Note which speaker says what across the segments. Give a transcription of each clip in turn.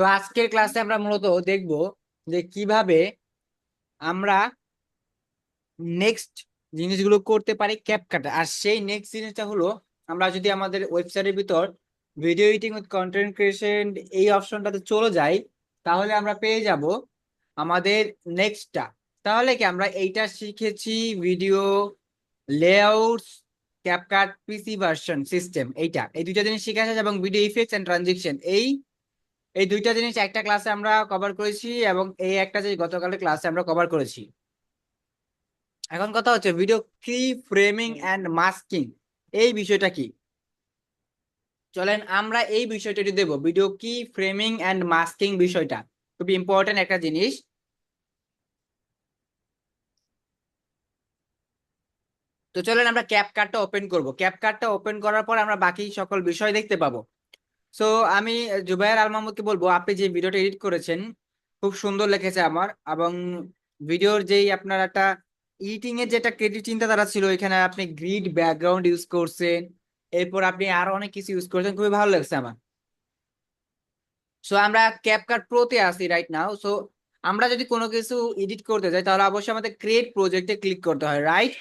Speaker 1: তো আজকের ক্লাসে আমরা মূলত দেখব যে কিভাবে আমরা নেক্সট জিনিসগুলো করতে পারি ক্যাপকাটে। আর সেই নেক্সট জিনিসটা হলো, আমরা যদি আমাদের ওয়েবসাইটের ভিতর video editing with content creation এই অপশনটাতে চলে যাই, তাহলে আমরা পেয়ে যাব আমাদের নেক্সটটা। তাহলে কি আমরা এইটা শিখেছি, ভিডিও লেআউটস, ক্যাপকাট পিসি ভার্সন সিস্টেম, এই দুইটা জিনিস শিখে আছে, এবং ভিডিও ইফেক্টস এন্ড ট্রানজিশন, এই এই দুইটা জিনিস একটা ক্লাসে আমরা কভার করেছি, এবং এই একটা যে গতকালের ক্লাসে আমরা কভার করেছি। এখন কথা হচ্ছে ভিডিও কি ফ্রেমিং এন্ড মাস্কিং, এই বিষয়টা কি। চলেন আমরা এই বিষয়টা একটু দেবো। ভিডিও কি ফ্রেমিং এন্ড মাস্কিং বিষয়টা খুবই ইম্পর্টেন্ট একটা জিনিস। তো চলেন আমরা ক্যাপকাটটা ওপেন করব। ক্যাপকাটটা ওপেন করার পর আমরা বাকি সকল বিষয় দেখতে পাবো। সো আমি জুবায়ের আল মাহমুদকে বলবো, আপনি যে ভিডিওটা এডিট করেছেন খুব সুন্দর লেগেছে আমার, এবং ভিডিওর যেই আপনার একটা এডিটিং এর যেটা ক্রিয়েটিভ চিন্তাধারা ছিল, এখানে আপনি গ্রিড ব্যাকগ্রাউন্ড ইউজ করছেন, এরপর আপনি আরো অনেক কিছু ইউজ করেছেন, খুবই ভালো লাগছে আমার। সো আমরা ক্যাপকাট প্রোতে আছি রাইট নাও। সো আমরা যদি কোনো কিছু এডিট করতে যাই, তাহলে অবশ্যই আমাদের ক্রিয়েট প্রজেক্টে ক্লিক করতে হয়, রাইট?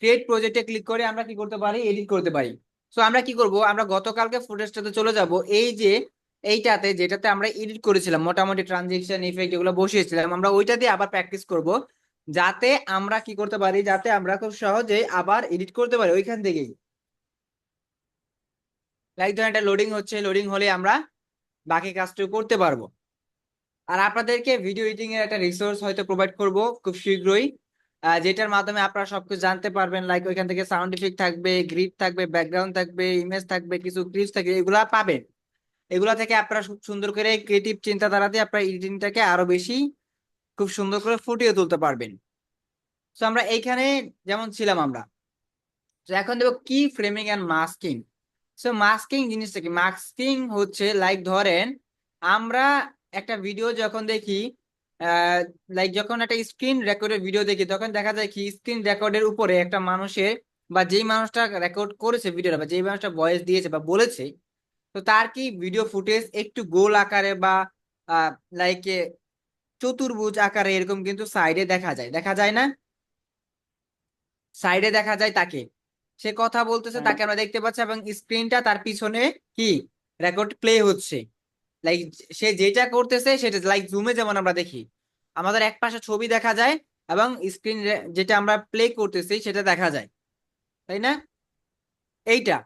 Speaker 1: ক্রিয়েট প্রজেক্টে ক্লিক করে আমরা কি করতে পারি, এডিট করতে পারি। সো আমরা কি করব, আমরা গতকালকে ফুটেজটাতে চলে যাব, এই যে এইটাতে যেটাতে আমরা এডিট করেছিলাম, মোটামুটি ট্রানজিশন ইফেক্ট এগুলো বসিয়েছিলাম, আমরা ওইটা দিয়ে আবার প্র্যাকটিস করব, যাতে আমরা কি করতে পারি, যাতে আমরা খুব সহজে আবার এডিট করতে পারি ওইখান থেকেই। লাইক ধরেন এটা লোডিং হচ্ছে, লোডিং হলে আমরা বাকি কাজটুকু করতে পারবো। আর আপনাদেরকে ভিডিও এডিটিং এর একটা রিসোর্স হয়তো প্রোভাইড করব খুব শীঘ্রই, যেটার মাধ্যমে আপনারা সবকিছু জানতে পারবেন। লাইক ওইখান থেকে সাউন্ড ইফেক্ট থাকবে, গ্রিড থাকবে, ব্যাকগ্রাউন্ড থাকবে, ইমেজ থাকবে, কিছু ক্লিপস থাকবে, এগুলা পাবেন। এগুলা থেকে আপনারা খুব সুন্দর করে ক্রিয়েটিভ চিন্তাধারা দিয়ে আপনার এডিটিংটাকে আরো বেশি খুব সুন্দর করে ফুটিয়ে তুলতে পারবেন। তো আমরা এইখানে যেমন ছিলাম আমরা, তো এখন দেখো কি framing and masking. So masking জিনিসটা কি, মাস্কিং হচ্ছে লাইক ধরেন আমরা একটা ভিডিও যখন দেখি, লাইক যখন একটা স্ক্রিন রেকর্ডের ভিডিও দেখি, তখন দেখা যায় কি স্ক্রিন রেকর্ডের উপরে একটা মানুষের, বা যেই মানুষটা রেকর্ড করেছে ভিডিওটা, বা যেই মানুষটা ভয়েস দিয়েছে বা বলেছে, তো তার কি ভিডিও ফুটেজ একটু গোল আকারে বা লাইক চতুর্ভুজ আকারে এরকম কিন্তু সাইডে দেখা যায়, দেখা যায় না? সাইডে দেখা যায় তাকে, সে কথা বলতেছে,
Speaker 2: হ্যাঁ,
Speaker 1: তাকে আমরা দেখতে পাচ্ছি, এবং স্ক্রিনটা তার পিছনে কি রেকর্ড প্লে হচ্ছে। লাইক সে যেটা করতেছে সেটা, লাইক জুমে যেমন আমরা দেখি আমাদের এক পাশে ছবি দেখা যায়, এবং স্ক্রিন যেটা আমরা প্লে করতেছি সেটা দেখা যায়, তাই না? এইটা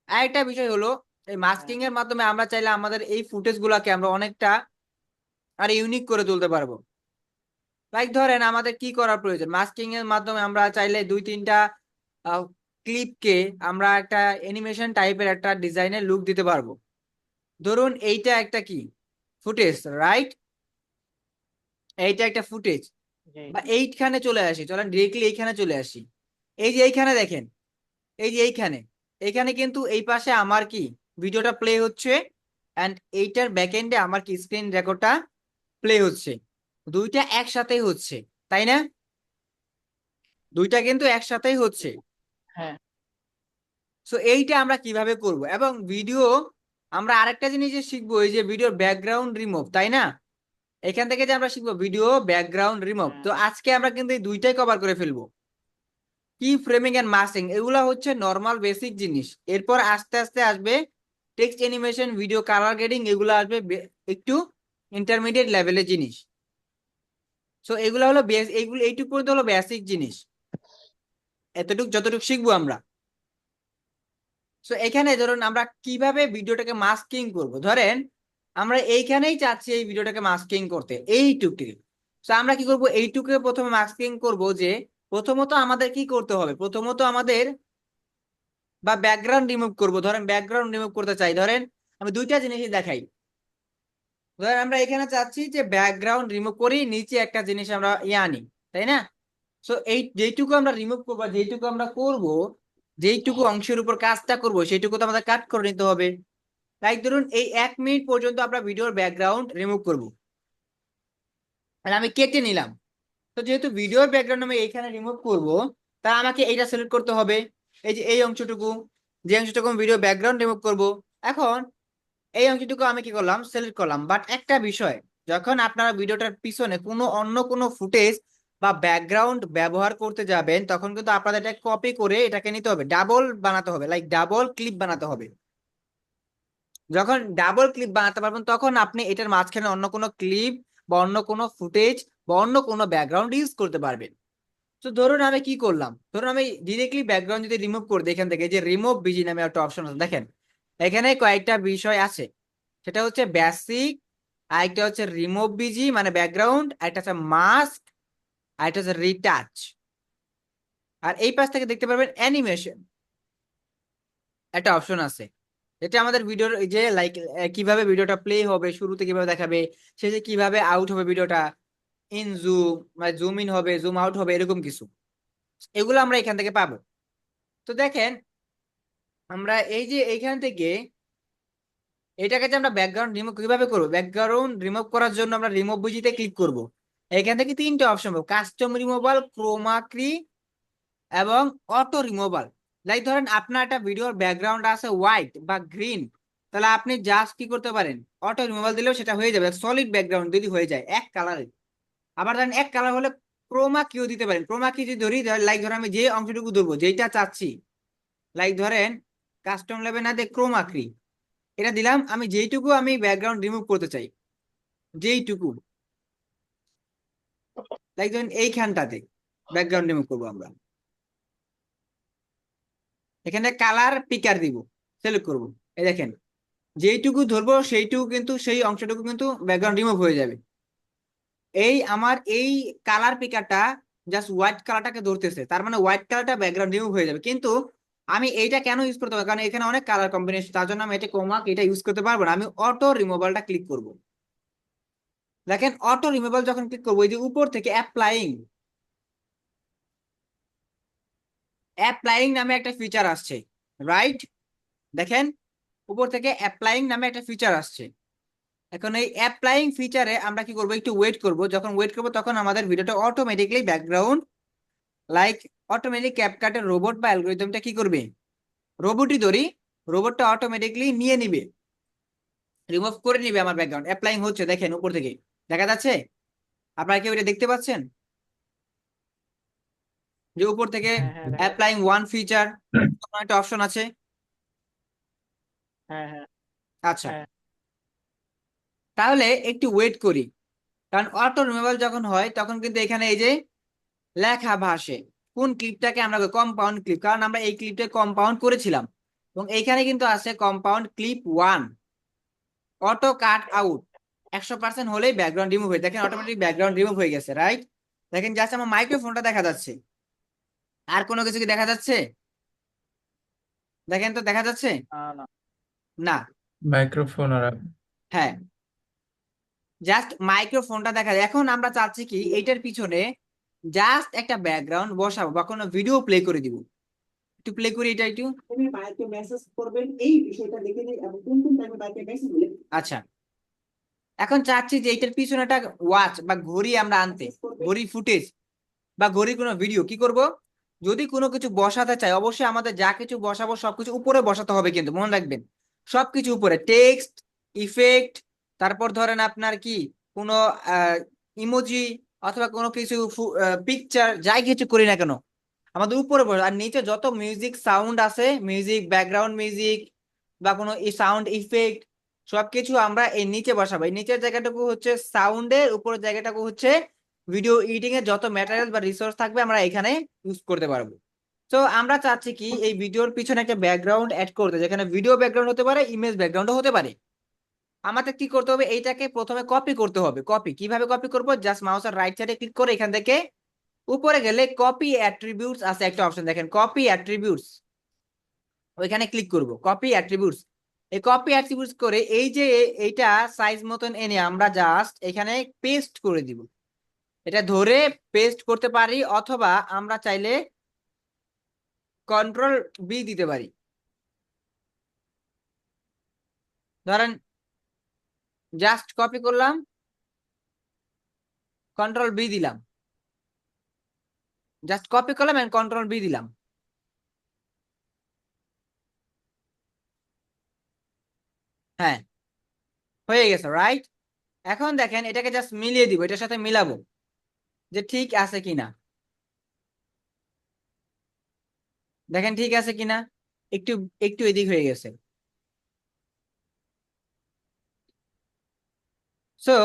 Speaker 1: আরেকটা বিষয় হলো, এই
Speaker 2: হ্যাঁ,
Speaker 1: মাস্কিং এর মাধ্যমে আমরা চাইলে আমাদের এই ফুটেজ গুলাকে আমরা অনেকটা আর ইউনিক করে তুলতে পারবো। লাইক ধরেন আমাদের কি করার প্রয়োজন, মাস্কিং এর মাধ্যমে আমরা চাইলে দুই তিনটা ক্লিপকে আমরা একটা অ্যানিমেশন টাইপের একটা ডিজাইনের লুক দিতে পারবো। ধরুন এইটা একটা কি ফুটেজ, রাইট? এইটা একটা ফুটেজ,
Speaker 2: জি,
Speaker 1: বা এইখানে চলে আসি, চলেন ডিরেক্টলি এইখানে চলে আসি। এই যে এইখানে দেখেন, এই যে এইখানে, এইখানে কিন্তু এই পাশে আমার কি ভিডিওটা প্লে হচ্ছে, এন্ড এইটার ব্যাক এন্ডে আমার কি স্ক্রিন রেকর্ডটা প্লে হচ্ছে। দুইটা একসাথেই হচ্ছে, তাই না? দুইটা কিন্তু একসাথেই হচ্ছে।
Speaker 2: হ্যাঁ,
Speaker 1: সো এইটা আমরা কিভাবে করব, এবং ভিডিও আমরা আরেকটা জিনিস যে শিখবো, এই যে ভিডিওর ব্যাকগ্রাউন্ড রিমুভ, তাই না? এখান থেকে যে আমরা শিখবো ভিডিও ব্যাকগ্রাউন্ড রিমুভ,
Speaker 2: হ্যাঁ,
Speaker 1: তো আজকে আমরা কিন্তু এই দুইটাই কভার করে ফেলবো। কি ফ্রেমিং এন্ড মাস্কিং এগুলা হচ্ছে নর্মাল বেসিক জিনিস, এরপর আস্তে আস্তে আসবে text animation, video colour grading, এগুলো আসবে একটু ইন্টারমিডিয়েট লেভেলের জিনিস। সো এগুলো হলো বেস, এইগুলো এইটুকু পর্যন্ত হলো বেসিক জিনিস, এতটুকু যতটুকু শিখবো আমরা। সো এখানে ধরুন আমরা কিভাবে ভিডিওটাকে মাস্কিং করব, ধরেন আমরা এইখানেই চাচ্ছি এই ভিডিওটাকে মাস্কিং করতে, এইটুকু। সো আমরা কি করব, এইটুকু প্রথমে মাস্কিং করব, যে প্রথমত আমাদের কি করতে হবে, প্রথমত আমাদের বা ব্যাকগ্রাউন্ড রিমুভ করব। ধরেন ব্যাকগ্রাউন্ড রিমুভ করতে চাই, ধরেন আমি দুইটা জিনিসই দেখাই। ধরেন আমরা এখানে চাচ্ছি যে ব্যাকগ্রাউন্ড রিমুভ করি, নিচে একটা জিনিস আমরা আনি, তাই না? সো এই যেইটুকু আমরা রিমুভ করবো, যেইটুকু আমরা করব, যেইটুকু অংশের উপর কাজটা করব, সেইটুকু তো আমাদের কাট করে নিতে হবে। লাইক ধরুন এই 1 মিনিট পর্যন্ত আমরা ভিডিওর ব্যাকগ্রাউন্ড রিমুভ করব, তাহলে আমি কেটে নিলাম। তো যেহেতু ভিডিওর ব্যাকগ্রাউন্ড আমি এইখানে রিমুভ করব, তা আমাকে এইটা সিলেক্ট করতে হবে, এই যে এই অংশটুকু, যে অংশটুকু ভিডিও ব্যাকগ্রাউন্ড রিমুভ করব। এখন এই অংশটুকু আমি কি করলাম, সিলেক্ট করলাম। বাট একটা বিষয়, যখন আপনারা ভিডিওটার পিছনে অন্য কোনো ফুটেজ বা ব্যাকগ্রাউন্ড ব্যবহার করতে যাবেন, তখন কিন্তু আপনাদের এটা কপি করে এটাকে নিতে হবে, ডাবল বানাতে হবে, লাইক ডাবল ক্লিপ বানাতে হবে। যখন ডাবল ক্লিপ বানাতে পারবেন, তখন আপনি এটার মাঝখানে অন্য কোনো ক্লিপ বা অন্য কোনো ফুটেজ বা অন্য কোনো ব্যাকগ্রাউন্ড ইউজ করতে পারবেন। তো ধরুন আমি কি করলাম, ধরুন আমি ডিরেক্টলি ব্যাকগ্রাউন্ড যদি রিমুভ করে দিই, এখান থেকে যে রিমুভ বিজি নামে একটা অপশন আছে, দেখেন এখানে কয়েকটা বিষয় আছে। সেটা হচ্ছে বেসিক, আরেকটা হচ্ছে রিমুভ বিজি মানে ব্যাকগ্রাউন্ড, আরেকটা হচ্ছে মাস্ক, আরেকটা হচ্ছে রিটাচ। আর এই পাশ থেকে দেখতে পারবেন অ্যানিমেশন একটা অপশন আছে। এটা আমাদের ভিডিওর এই যে লাইক কিভাবে ভিডিওটা প্লে হবে, শুরুতে কিভাবে দেখাবে, শেষে কিভাবে আউট হবে ভিডিওটা, ইন জুম মানে জুম ইন হবে, জুম আউট হবে, এরকম কিছু। এগুলো আমরা এখান থেকে পাবো। তো দেখেন আমরা এই যে এইখান থেকে এটাকে যে আমরা ব্যাকগ্রাউন্ড রিমুভ কিভাবে করবো, ব্যাকগ্রাউন্ড রিমুভ করার জন্য আমরা রিমুভ বুঝিতে ক্লিক করব। এখান থেকে তিনটে অপশন পাবো, কাস্টম রিমুভাল, ক্রোমা কি এবং অটো রিমুভাল। লাইক ধরেন আপনার একটা ভিডিওর ব্যাকগ্রাউন্ড আছে হোয়াইট বা গ্রিন, তাহলে আপনি জাস্ট কি করতে পারেন, অটো রিমুভাল দিলেও সেটা হয়ে যাবে, সলিড ব্যাকগ্রাউন্ড যদি হয়ে যায় এক কালারে। আবার ধরেন এক কালার হলে ক্রোমা কিও দিতে পারেন। ক্রোমা কি যদি ধরি, লাইক ধরেন আমি যে অংশটুকু ধরবো যেটা চাচ্ছি, লাইক ধরেন কাস্টম লেভেল না দিয়ে ক্রোমা কি এটা দিলাম, আমি যেইটুকু আমি ব্যাকগ্রাউন্ড রিমুভ করতে চাই, যেইটুকু, লাইক ধরেন এইখানটাতে ব্যাকগ্রাউন্ড রিমুভ করবো আমরা, এখানে কালার পিকার দিব, সিলেক্ট করব। এই দেখেন যেইটুকু ধরবো সেইটুকু কিন্তু সেই অংশটুকু কিন্তু ব্যাকগ্রাউন্ড রিমুভ হয়ে যাবে। এই আমার এই কালার পিকারটা জাস্ট হোয়াইট কালারটাকে ধরতেছে, তার মানে হোয়াইট কালারটা ব্যাকগ্রাউন্ড রিমুভ হয়ে যাবে। কিন্তু আমি এইটা কেন ইউজ করতে পারবো, কারণ এখানে অনেক কালার কম্বিনেশন, তার জন্য আমি এটা কোমাক এটা ইউজ করতে পারবো না। আমি অটো রিমুভালটা ক্লিক করব। দেখেন অটো রিমুভাল যখন ক্লিক করবো, এই যে উপর থেকে অ্যাপ্লাইং, অ্যাপ্লাইং নামে একটা ফিচার আসছে, রাইট? দেখেন উপর থেকে অ্যাপ্লাইং নামে একটা ফিচার আসছে। এখন এই অ্যাপ্লাইং ফিচারে আমরা কি করবো, একটু ওয়েট করব। যখন ওয়েট করবো তখন আমাদের ভিডিওটা অটোমেটিকলি ব্যাকগ্রাউন্ড লাইক অটোমেটিক ক্যাপকাটের রোবট বা অ্যালগোরিদমটা কি করবে, রোবটই ধরি, রোবটটা অটোমেটিকলি নিয়ে নিবে, রিমুভ করে নিবে আমার ব্যাকগ্রাউন্ড। অ্যাপ্লাইং হচ্ছে দেখেন উপর থেকে দেখা যাচ্ছে, আপনারা কি ওইটা দেখতে পাচ্ছেন যে উপর থেকে
Speaker 2: হ্যাঁ হ্যাঁ দেখা যাচ্ছে।
Speaker 1: অ্যাপ্লাইং ওয়ান ফিচার একটা অপশন আছে।
Speaker 2: হ্যাঁ হ্যাঁ
Speaker 1: আচ্ছা,
Speaker 2: হ্যাঁ
Speaker 1: তাহলে একটু ওয়েট করি, কারণ অটো রিমুভাল যখন হয় তখন কিন্তু এখানে এই যে লেখা ভাসে কোন ক্লিপটাকে আমরা কম্পাউন্ড ক্লিপ, কারণ আমরা এই ক্লিপটা কম্পাউন্ড করেছিলাম। এবং এইখানে কিন্তু আছে compound clip 1, auto cut out 100% হলেই ব্যাকগ্রাউন্ড রিমুভ হয়ে, দেখেন অটোমেটিক ব্যাকগ্রাউন্ড রিমুভ হয়ে গেছে, রাইট? দেখেন জাস্ট আমার মাইক্রোফোনটা দেখা যাচ্ছে, আর কোনো কিছু কি দেখা যাচ্ছে? দেখেন তো দেখা যাচ্ছে?
Speaker 2: না না।
Speaker 1: না।
Speaker 3: মাইক্রোফোন আর
Speaker 1: হ্যাঁ, জাস্ট মাইক্রোফোনটা দেখা যায়। এখন আমরা চাচ্ছি কি এইটার পিছনে জাস্ট একটা ব্যাকগ্রাউন্ড বসাবো বা কোনো ভিডিও প্লে করে দিব। একটু প্লে করি এটা একটু।
Speaker 4: তুমি বাইকে মেসেজ করবেন এই বিষয়টা লিখে দিন এবং কোন কোন টাইমে বাইকে মেসেজ দিলেন
Speaker 1: আচ্ছা, এখন চাচ্ছি যে এইটার পিছনে একটা ওয়াচ বা ঘড়ি আমরা আনতে, ঘড়ি ফুটেজ বা ঘড়ির কোনো ভিডিও কি করব, যদি কোনো কিছু বসাতে চাই অবশ্যই আমাদের যা কিছু বসাবো সবকিছু উপরে বসাতে হবে, কিন্তু মনে রাখবেন সবকিছু উপরে, টেক্সট, ইফেক্ট, তারপর ধরেন আপনার কি কোনো ইমোজি অথবা কোনো কিছু পিকচার, যাই কিছু করি না কেন আমাদের উপরে বসে। আর নিচে যত মিউজিক সাউন্ড আছে, মিউজিক ব্যাকগ্রাউন্ড মিউজিক বা কোনো সাউন্ড ইফেক্ট, সবকিছু আমরা এই নিচে বসাবো। এই নিচের জায়গাটুকু হচ্ছে সাউন্ডের, উপরের জায়গাটুকু হচ্ছে ভিডিও এডিটিং এর যত ম্যাটেরিয়াল বা রিসোর্স থাকবে আমরা এখানে ইউজ করতে পারবো। তো আমরা চাচ্ছি কি এই ভিডিওর পিছনে একটা ব্যাকগ্রাউন্ড অ্যাড করতে, যেখানে ভিডিও ব্যাকগ্রাউন্ড হতে পারে, ইমেজ ব্যাকগ্রাউন্ডও হতে পারে। আমাদের কি করতে হবে, এইটাকে প্রথমে কপি করতে হবে। কপি কিভাবে কপি করব, জাস্ট মাউসের রাইট সাইডে ক্লিক করে এখান থেকে উপরে গেলে কপি অ্যাট্রিবিউটস আছে একটা অপশন, দেখেন কপি অ্যাট্রিবিউটস, ওইখানে ক্লিক করব কপি অ্যাট্রিবিউটস। এই কপি অ্যাট্রিবিউটস করে এই যে এইটা সাইজ মতন এনে আমরা জাস্ট এখানে পেস্ট করে দিব। এটা ধরে পেস্ট করতে পারি, অথবা আমরা চাইলে কন্ট্রোল বি দিতে পারি। ধরেন জাস্ট কপি করলাম, কন্ট্রোল বি দিলাম, জাস্ট কপি করলাম এন্ড কন্ট্রোল বি দিলাম। হ্যাঁ, হয়ে গেছে, রাইট? এখন দেখেন এটাকে জাস্ট মিলিয়ে দিব, এটার সাথে মিলাবো যে ঠিক আছে কিনা। দেখেন ঠিক আছে কিনা, একটু একটু এদিক হয়ে গেছে। সো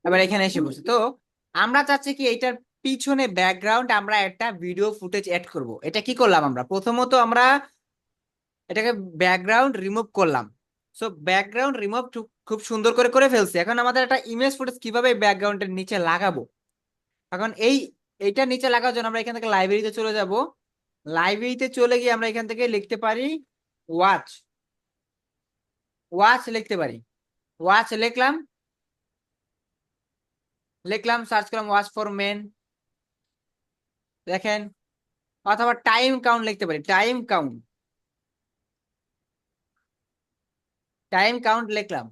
Speaker 1: এবার এখানে এসে বসে তো আমরা চাচ্ছি কি এটার পিছনে ব্যাকগ্রাউন্ড আমরা একটা ভিডিও ফুটেজ অ্যাড করব। এটা কি করলাম আমরা, প্রথমত আমরা এটাকে ব্যাকগ্রাউন্ড রিমুভ করলাম। সো ব্যাকগ্রাউন্ড রিমুভ খুব সুন্দর করে করে ফেলছি। এখন আমাদের একটা ইমেজ ফুটেজ কিভাবে ব্যাকগ্রাউন্ডের নিচে লাগাবো। এখন এইটা নিচে লাগার জন্য আমরা এখান থেকে লাইব্রেরিতে চলে যাব। লাইব্রেরিতে চলে গিয়ে আমরা এখান থেকে লিখতে পারি ওয়াচ। ওয়াচ লিখতে পারি, ওয়াচ লিখলাম, লিখলাম সার্চ করলাম ওয়াচ ফর মেন, দেখেন। অথবা টাইম কাউন্ট লিখতে পারি, টাইম কাউন্ট, টাইম কাউন্ট লিখলাম।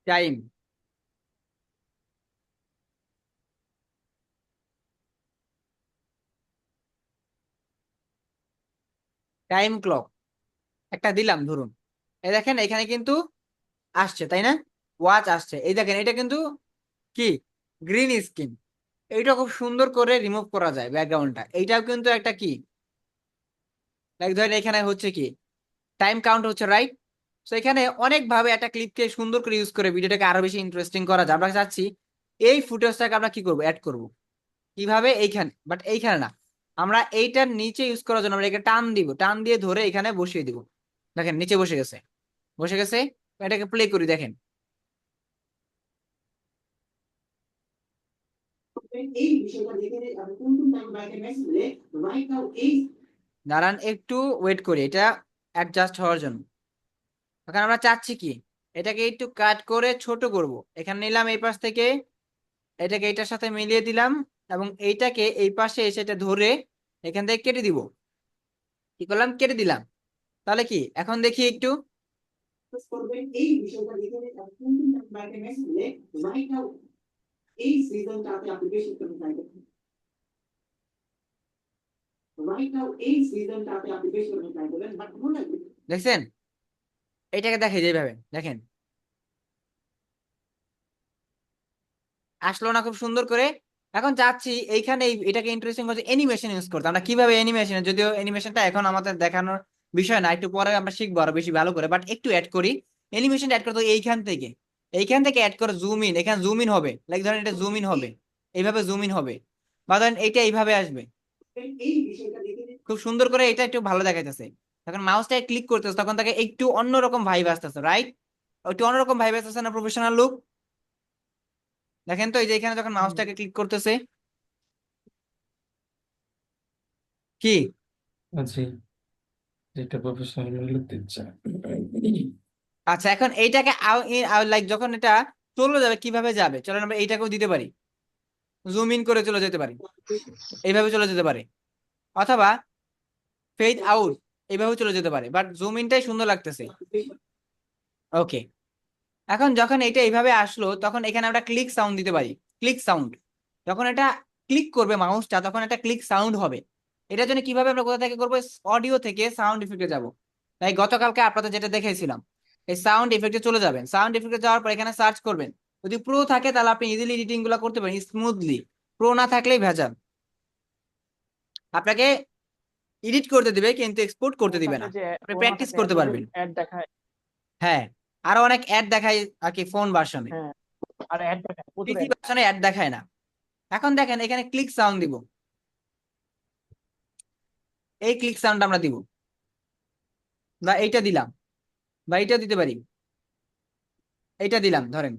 Speaker 1: টাইম, টাইম ক্লক একটা দিলাম ধরুন। এই দেখেন এখানে কিন্তু আসছে, তাই না? ওয়াচ আসছে, এই দেখেন এটা কিন্তু কি গ্রিন স্ক্রিন। এইটা খুব সুন্দর করে রিমুভ করা যায় ব্যাকগ্রাউন্ডটা। এইটাও কিন্তু একটা কি, লাইক ধরেন এখানে হচ্ছে কি টাইম কাউন্ট হচ্ছে, রাইট? তো এখানে অনেক ভাবে একটা ক্লিপকে সুন্দর করে ইউজ করে ভিডিওটাকে আরো বেশি ইন্টারেস্টিং করা যায়। আমরা চাচ্ছি এই ফুটেজটাকে আমরা কি করব, অ্যাড করব। কিভাবে, এইখানে, বাট এইখানে না, আমরা এইটার নিচে ইউজ করার জন্য আমরা এটাকে টান দিব, টান দিয়ে ধরে এখানে বসিয়ে দিব। দেখেন নিচে বসে গেছে, বসে গেছে। এটাকে প্লে করি, দেখেন।
Speaker 4: এই বিষয়টা দেখে নিই, আমি কোন কোন টাইমে বাইকে মেসেজ দিলে রাইট নাও এই
Speaker 1: দাঁড়ান একটু ওয়েট করি এটা অ্যাডজাস্ট হওয়ার জন্য। এখন আমরা চাচ্ছি কি এটাকে একটু কাট করে ছোট করব। এখানে নিলাম এই পাশ থেকে, এটাকে এইটার সাথে মিলিয়ে দিলাম, এবং এইটাকে এই পাশে এসে এটা ধরে এখান থেকে কেটে দিব। কি করলাম, কেটে দিলাম। তাহলে কি এখন দেখি একটু,
Speaker 4: করবেন এই বিষয়টা দেখে নিই, আমি কোন কোন টাইমে বাইকে মেসেজ দিলে রাইট নাও এই সিজনটাতে আপনি বেশি করতে চাইবেন। রাইট নাও এই সিজনটাতে আপনি বেশি করতে চাইবেন, বাট মনে রাখবেন
Speaker 1: দেখছেন? এটাকে দেখে যেভাবে দেখেন আসলো না খুব সুন্দর করে। এখন চাচ্ছি এইখানে এটাকে ইন্টারেস্টিং হচ্ছে অ্যানিমেশন ইউজ করতে। আমরা কিভাবে অ্যানিমেশন, যদিও অ্যানিমেশনটা এখন আমাদের দেখানোর বিষয় না, একটু পরে আমরা শিখবো আরো বেশি ভালো করে, বাট একটু অ্যাড করি। অ্যানিমেশন অ্যাড করতে এইখান থেকে, এইখান থেকে অ্যাড করে জুম ইন, এখানে জুম ইন হবে, লাইক ধরেন এটা জুম ইন হবে, এইভাবে জুম ইন হবে, বা ধরেন এইটা এইভাবে আসবে।
Speaker 4: এই বিষয়টা দেখে নিই।
Speaker 1: খুব সুন্দর করে এটা একটু ভালো দেখাইতেছে। তখন মাউসটা ক্লিক করতেছে তখন তাকে একটু অন্যরকম ভাইব আসতেছে, রাইট? একটু অন্যরকম ভাইব আসতেছে না, প্রফেশনাল লুক। দেখেন তো এই যে এখানে যখন মাউসটাকে ক্লিক করতেছে কি,
Speaker 2: আচ্ছা, যেটা প্রফেশনাল লুক দিচ্ছে।
Speaker 1: আচ্ছা এখন এইটাকে লাইক যখন এটা চলে যাবে কিভাবে যাবে, চলেন আমরা এইটাকেও দিতে পারি, জুম ইন করে চলে যেতে পারি, এইভাবে চলে যেতে পারে, অথবা ফেড আউট এইভাবে চলে যেতে পারে, বাট জুম ইনটাই সুন্দর লাগতেছে। ওকে, এখন যখন এটা এইভাবে আসলো তখন এখানে আমরা ক্লিক সাউন্ড দিতে পারি, ক্লিক সাউন্ড। যখন এটা ক্লিক করবে মাউসটা তখন একটা ক্লিক সাউন্ড হবে। এটার জন্য কিভাবে আমরা কোথা থেকে করবো, অডিও থেকে সাউন্ড ইফেক্টে যাব। তাই গতকালকে আপনাদের যেটা দেখাইছিলাম, এই সাউন্ড ইফেক্টে চলে যাবেন। সাউন্ড ইফেক্টে যাওয়ার পর এখানে সার্চ করবেন, যদি প্রো থাকে তাহলে আপনি ইজিলি এডিটিং গুলো করতে পারেন স্মুথলি, প্রো না থাকলেই ভেজাল। আপনাকে এডিট করতে দিবে কিন্তু এক্সপোর্ট করতে দিবে না, আপনি প্র্যাকটিস করতে পারবেন।
Speaker 3: অ্যাড দেখায়।
Speaker 1: হ্যাঁ, আরো অনেক অ্যাড দেখায় আর কি ফোন ভার্সনে,
Speaker 3: হ্যাঁ, আর অ্যাড দেখায়, প্রচুর
Speaker 1: পিসি
Speaker 3: অ্যাড।
Speaker 1: ভার্সনে অ্যাড দেখায় না। এখন দেখেন এখানে ক্লিক সাউন্ড দিব, এই ক্লিক সাউন্ড আমরা দিব, বা এইটা দিলাম, বা এইটা দিতে পারি, এইটা দিলাম ধরেন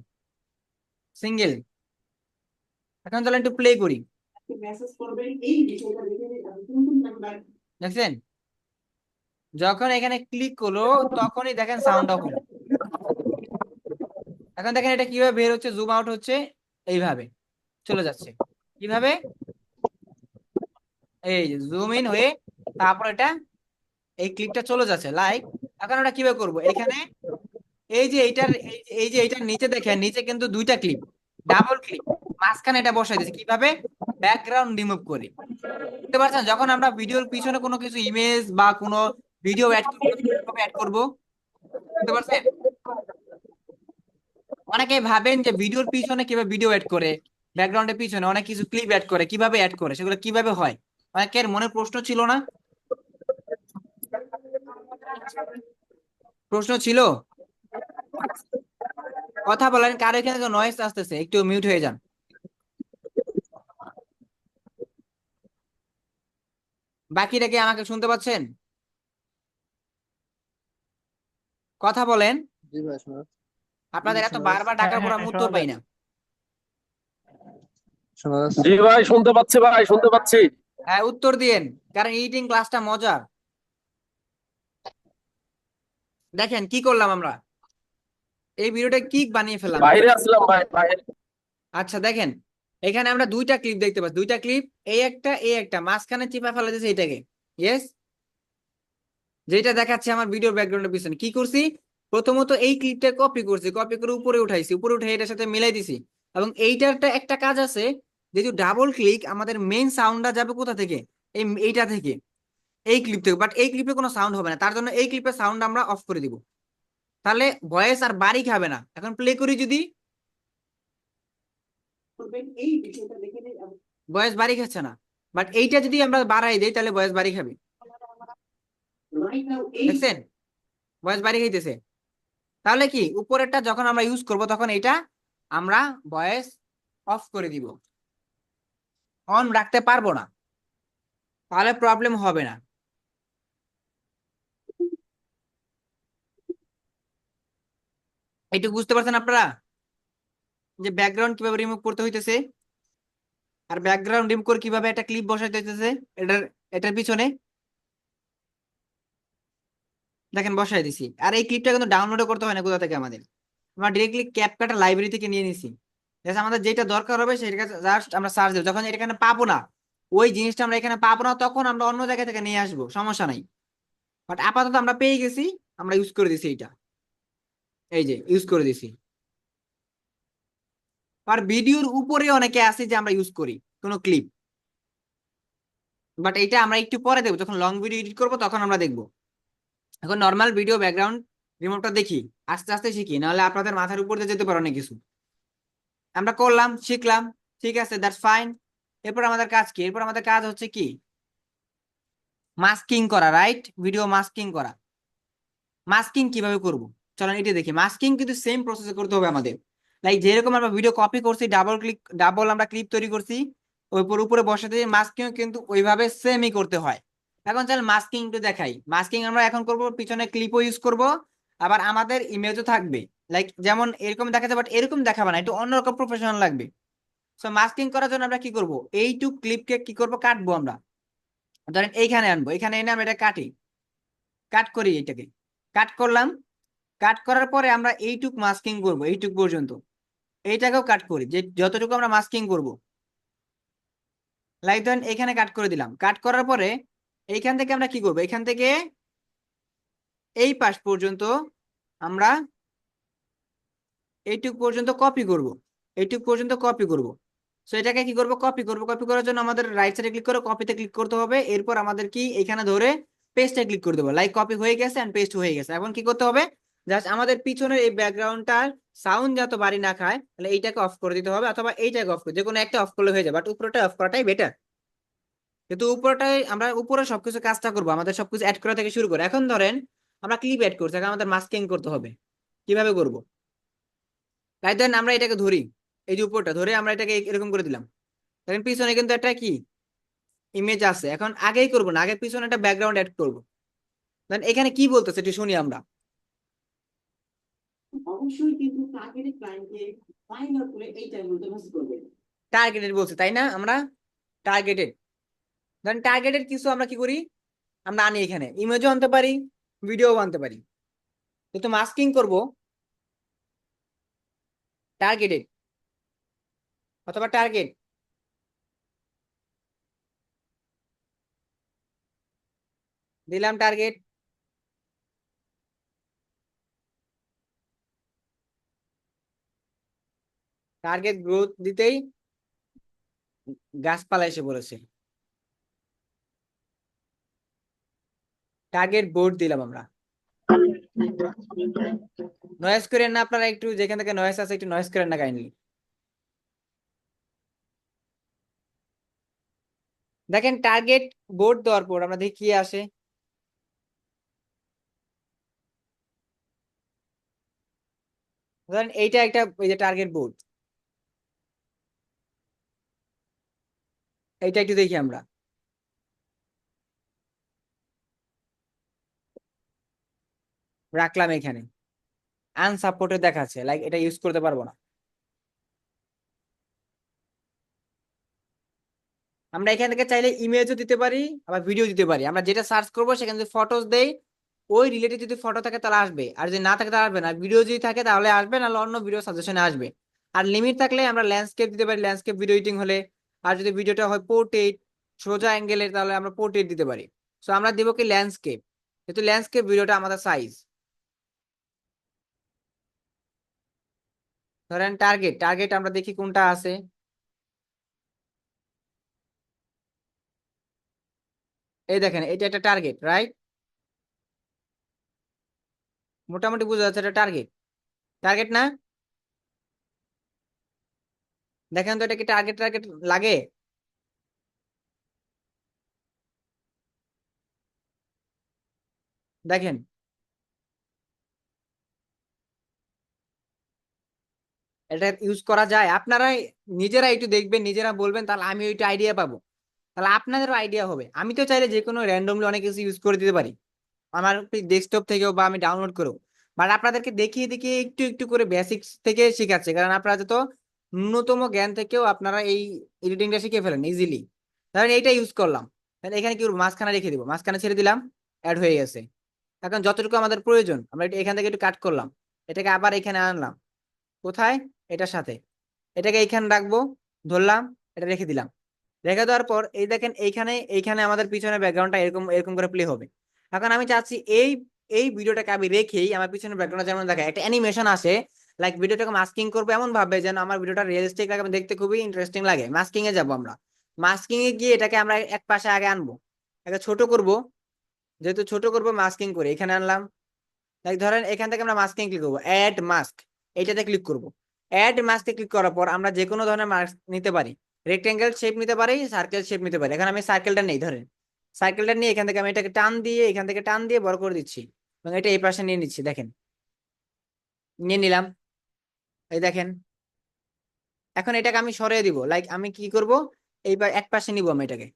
Speaker 1: সিঙ্গেল। এখন চলেন একটু প্লে করি,
Speaker 4: মেসেজ করবেন এই বিষয়টা দেখে নিই, আমি কোন কোন টাইমে বাইকে
Speaker 1: দেখছেন? যখন এখানে ক্লিক করলো তখনই দেখেন সাউন্ড অফ হলো। এখন দেখেন এটা কিভাবে বের হচ্ছে, জুম আউট হচ্ছে, এইভাবে চলে যাচ্ছে। কিভাবে, এই জুম ইন হয়ে তারপর এটা এই ক্লিকটা চলে যাচ্ছে লাইক। এখন ওটা কিভাবে করবো, এখানে এই যে এইটার নিচে দেখেন, নিচে কিন্তু দুইটা ক্লিপ, ডাবল ক্লিপ, মাঝখানে এটা বসাই দিয়েছে কিভাবে, ব্যাকগ্রাউন্ড রিমুভ করে। বুঝতে পারছেন, যখন আমরা ভিডিওর পিছনে কোনো কিছু ইমেজ বা কোনো ভিডিও অ্যাড করবো কিভাবে অ্যাড করবো, বুঝতে পারছেন? অনেকে ভাবেন যে ভিডিওর পিছনে কিভাবে ভিডিও অ্যাড করে, ব্যাকগ্রাউন্ডের পিছনে অনেক কিছু ক্লিপ অ্যাড করে, কিভাবে অ্যাড করে, সেগুলো কিভাবে হয়, অনেকের মনে প্রশ্ন ছিল না? প্রশ্ন ছিল? কথা বলেন, কার এখানে নয়েজ আসতেছে, একটু মিউট হয়ে যান। বাকিটা কি আমাকে শুনতে পাচ্ছেন? কথা বলেন,
Speaker 5: জি ভাই শোনা
Speaker 1: আপনাদের এত
Speaker 5: শোনা
Speaker 1: বারবার
Speaker 5: যাচ্ছে
Speaker 1: ডাকার পর আমি উত্তর
Speaker 3: শোনা
Speaker 1: পাই
Speaker 3: যাচ্ছে।
Speaker 1: না।
Speaker 5: শোনা যাচ্ছে।
Speaker 6: জি ভাই শুনতে পাচ্ছি, ভাই শুনতে পাচ্ছি।
Speaker 1: হ্যাঁ, উত্তর দিয়েন, কারণ এডিটিং ক্লাসটা মজার। দেখেন কি করলাম আমরা, এই ভিডিওটা কি বানিয়ে ফেললাম।
Speaker 6: বাইরে আসলাম ভাই, বাইরে।
Speaker 1: আচ্ছা দেখেন, এখানে আমরা দুইটা ক্লিপ দেখতে পাচ্ছি, দুইটা ক্লিপ, এই একটা মাঝখানে চিপা ফেলা দিয়েছে এটাকে। ইয়েস, যেটা দেখাচ্ছে আমার ভিডিও ব্যাকগ্রাউন্ডের পিছনে কি করছি, প্রথমত এই ক্লিপটা কপি করছি, কপি করে উপরে উঠাইছি, উপরে উঠে এটার সাথে মিলাই দিছি। এবং এইটারটা একটা কাজ আছে, যেহেতু ডাবল ক্লিক, আমাদের মেইন সাউন্ডটা যাবে কোথা থেকে, এইটা থেকে, এই ক্লিপ থেকে, বাট এই ক্লিপে কোনো সাউন্ড হবে না, তার জন্য এই ক্লিপের সাউন্ড আমরা অফ করে দিব। তাহলে ভয়েস আর বাড়ি খাবে না। এখন প্লে করি যদি,
Speaker 4: করবেন এই বিষয়টা দেখে নিন এবং
Speaker 1: ভয়েস বাড়ি খাচ্ছে না, বাট এইটা যদি আমরা বাড়াই দেই তাহলে ভয়েস বাড়ি খাবে।
Speaker 4: right now এই
Speaker 1: দেখছেন, ভয়েস বাড়ি খাইতেছে। তাহলে কি, উপরেরটা যখন আমরা ইউজ করব তখন এটা আমরা ভয়েস অফ করে দিব, অন রাখতে পারবো না, তাহলে প্রবলেম হবে না। এইটুকু বুঝতে পারছেন আপনারা, যে ব্যাকগ্রাউন্ড কিভাবে রিমুভ করতে হইতেছে, আর ব্যাকগ্রাউন্ড রিমুভ করে কিভাবে একটা ক্লিপ বসাইতে হইতেছে এটার এটার পিছনে। দেখেন বসাই দিছি, আর এই ক্লিপটা কিন্তু ডাউনলোডও করতে হয় না কোথা থেকে, আমাদের আমরা ডিরেক্টলি ক্যাপকাট লাইব্রেরি থেকে নিয়ে নিছি। জাস্ট আমাদের যেটা দরকার হবে সেটা জাস্ট আমরা সার্চ দেব, যখন এখানে পাবো না, ওই জিনিসটা আমরা এখানে পাবো না, তখন আমরা অন্য জায়গা থেকে নিয়ে আসবো, সমস্যা নাই। বাট আপাতত আমরা পেয়ে গেছি, আমরা ইউজ করে দিছি এইটা, এই যে ইউজ করে দিছি। আর ভিডিওর উপরে অনেকে আছে যে আমরা ইউজ করি কোনো ক্লিপ, বাট এটা আমরা একটু পরে দেবো, যখন লং ভিডিও এডিট করবো তখন আমরা দেখবো। এখন নর্মাল ভিডিও ব্যাকগ্রাউন্ড রিমুভটা দেখি, আস্তে আস্তে শিখি, নাহলে আপনাদের মাথার উপর দিয়ে যেতে পারে অনেক কিছু। আমরা করলাম, শিখলাম, ঠিক আছে, দ্যাটস ফাইন। এরপর আমাদের কাজ কি, এরপর আমাদের কাজ হচ্ছে কি, মাস্কিং করা, রাইট, ভিডিও মাস্কিং করা। মাস্কিং কিভাবে করব, চলেন এটা দেখি। মাস্কিং কিন্তু সেম প্রসেসে করতে হবে আমাদের, লাইক যেরকম আমরা ভিডিও কপি করছি, ডাবল আমরা ক্লিপ তৈরি করছি, ওই উপরে বসাতে, মাস্কিং কিন্তু ওইভাবে সেমই করতে হয়। এখন চল মাস্কিং একটু দেখাই। মাস্কিং আমরা এখন করব, পিছনে ক্লিপও ইউজ করব, আবার আমাদের ইমেজও থাকবে, লাইক যেমন এরকম দেখা যায়, বাট এরকম দেখাবে না, একটু অন্যরকম প্রফেশনাল লাগবে। সো মাস্কিং করার জন্য আমরা কি করব, এইটুক ক্লিপকে কি করব, কাটবো আমরা, ধরেন এইখানে আনবো, এখানে এনে আমরা এটা কাটি, কাট করি, এটাকে কাট করলাম। কাট করার পরে আমরা এইটুক মাস্কিং করব, এইটুক পর্যন্ত, এইটাকেও কাট করি, যে যতটুকু আমরা মাস্কিং করব, লাইক ধরেন এখানে কাট করে দিলাম। কাট করার পরে এইখান থেকে আমরা কি করব, এখান থেকে এই পাশ পর্যন্ত আমরা এইটুক পর্যন্ত কপি করব, এইটুক পর্যন্ত কপি করব। সো এটাকে কি করব, কপি করব। কপি করার জন্য আমাদের রাইট সাইডে ক্লিক করে কপিতে ক্লিক করতে হবে, এরপর আমাদের কি এখানে ধরে পেস্টে ক্লিক করে দেবো, লাইক কপি হয়ে গেছে এন্ড পেস্ট হয়ে গেছে। এখন কি করতে হবে, জাস্ট আমাদের পিছনের এই ব্যাকগ্রাউন্ডটার সাউন্ড যত বাড়ি না খায়, তাহলে এইটাকে অফ করে দিতে হবে, অথবা এইটাকে অফ করে, যে কোনো একটা অফ করলে হয়ে যাবে, বাট উপরটা অফ করাটাই বেটার। কিন্তু উপরটাই আমরা উপরে সবকিছু কাজটা করবো, আমাদের সবকিছু অ্যাড করা থেকে শুরু করে। এখন ধরেন আমরা ক্লিপ অ্যাড করছি, এখন আমাদের মাস্কিং করতে হবে, কিভাবে করব, তাই দেন আমরা এটাকে ধরি, এই যে উপরটা ধরে আমরা এটাকে এরকম করে দিলাম। দেখেন পিছনে কিন্তু একটা কি ইমেজ আছে, এখন আগেই করবো না, আগে পিছনে একটা ব্যাকগ্রাউন্ড অ্যাড করবো। দেন এখানে কি বলতেছে একটু শুনি আমরা।
Speaker 4: অবশ্যই কিন্তু টার্গেটেড ক্লায়েন্টকে ফাইন্ড আউট করে এই টাইমগুলোতে মেসেজ করবেন।
Speaker 1: টার্গেটেড বলছে তাই না, আমরা টার্গেটেড, দেন টার্গেটেড কিছু আমরা কি করি, আমরা আনি এখানে, ইমেজও আনতে পারি, ভিডিও আনতে পারি, কিন্তু মাস্কিং করব টার্গেটেড অথবা টার্গেট। দিলাম টার্গেট, টার্গেট গ্রোথ দিতেই গাছপালা এসে পড়েছে। টার্গেট বোর্ড দিলাম আমরা। নয়েজ করেন না আপনারা, একটু যেখান থেকে নয়েজ আছে একটু নয়েজ করেন না কাইন্ডলি। দেখেন টার্গেট বোর্ড দেওয়ার পর আমরা দেখি কি আসে। ধরেন এইটা একটা এই যে টার্গেট বোর্ড, এইটা একটু দেখি আমরা। রাখলাম এখানে, আনসাপোর্টেড দেখাচ্ছে, লাইক এটা ইউজ করতে পারবো না। আমরা এখান থেকে চাইলে ইমেজও দিতে পারি, আবার ভিডিও দিতে পারি। আমরা যেটা সার্চ করবো সেখানে যদি ফটোস দেই, ওই রিলেটেড যদি ফটো থাকে তাহলে আসবে, আর যদি না থাকে তাহলে আসবে না। ভিডিও যদি থাকে তাহলে আসবে, নাহলে অন্য ভিডিও সাজেশনে আসবে। আর লিমিট থাকলে আমরা ল্যান্ডস্কেপ দিতে পারি, ল্যান্ডস্কেপ ভিডিও এডিটিং হলে। আর যদি ভিডিওটা হয় পোর্ট্রেট, সোজা অ্যাঙ্গেলের, তাহলে আমরা পোর্ট্রেট দিতে পারি। সো আমরা দিব কি ল্যান্ডস্কেপ, যেহেতু ল্যান্ডস্কেপ ভিডিওটা আমাদের সাইজ। ধরেন টার্গেট, টার্গেট আমরা দেখি কোনটা আছে। এই দেখেন এটা একটা টার্গেট, রাইট? মোটামুটি বোঝা যাচ্ছে এটা টার্গেট, টার্গেট না? দেখেন তো এটা কি টার্গেট টার্গেট লাগে? দেখেন এটা ইউজ করা যায়। আপনারা নিজেরা একটু দেখবেন, নিজেরা বলবেন, তাহলে আমি ওইটা আইডিয়া পাবো, তাহলে আপনাদেরও আইডিয়া হবে। আমি তো চাইলে যে কোনো র্যান্ডমলি অনেক কিছু ইউজ করে দিতে পারি আমার ডেস্কটপ থেকেও, বা আমি ডাউনলোড করেও। বাট আপনাদেরকে দেখিয়ে দেখিয়ে একটু একটু করে বেসিক্স থেকে শেখাচ্ছে, কারণ আপনারা যত ন্যূনতম জ্ঞান থেকেও আপনারা এই এডিটিংটা শিখে ফেলেন ইজিলি। ধরেন এইটা ইউজ করলাম, তাহলে এখানে কি করবো, মাঝখানে রেখে দিব, মাঝখানে ছেড়ে দিলাম, অ্যাড হয়ে গেছে। এখন যতটুকু আমাদের প্রয়োজন আমরা এখান থেকে একটু কাট করলাম, এটাকে আবার এখানে আনলাম, কোথায়, এটার সাথে, এটাকে এইখানে রাখবো, ধরলাম, এটা রেখে দিলাম। রেখে দেওয়ার পর এই দেখেন এইখানে এইখানে আমাদের পিছনে ব্যাকগ্রাউন্ডটা এরকম এরকম করে প্লে হবে। এখন আমি চাচ্ছি এই এই ভিডিওটাকে আমি রেখেই আমার পিছনে ব্যাকগ্রাউন্ড যেমন দেখে একটা অ্যানিমেশন আসে, লাইক ভিডিওটাকে মাস্কিং করবো এমন ভাবে যেন আমার ভিডিওটা রিয়েলিস্টিক লাগে, দেখতে খুবই ইন্টারেস্টিং লাগে। মাস্কিং এ যাবো আমরা, মাস্কিং এ গিয়ে এটাকে আমরা এক পাশে আগে আনবো, এটাকে ছোট করব। যেহেতু ছোট করবো, মাস্কিং করে এখানে আনলাম। লাইক ধরেন এখান থেকে আমরা মাস্কিং ক্লিক করবো, অ্যাড মাস্ক, এইটাতে ক্লিক করব। অ্যাড মাস্কে ক্লিক করার পর আমরা যে কোনো ধরনের মাস্ক নিতে পারি, রেক্টেঙ্গেল শেপ নিতে পারি, সার্কেল শেপ নিতে পারি। এখন আমি সার্কেলটা নেই, ধরেন সার্কেলটা নিয়ে এখান থেকে আমি এটাকে টান দিয়ে, এখান থেকে টান দিয়ে বড় করে দিচ্ছি, এবং এটা এই পাশে নিয়ে নিচ্ছি। দেখেন নিয়ে নিলাম, এই দেখেন। এখন এটাকে আমি সরিয়ে দিব, লাইক আমি কি করব, এইবার এক পাশে নিব। আমি এটাকে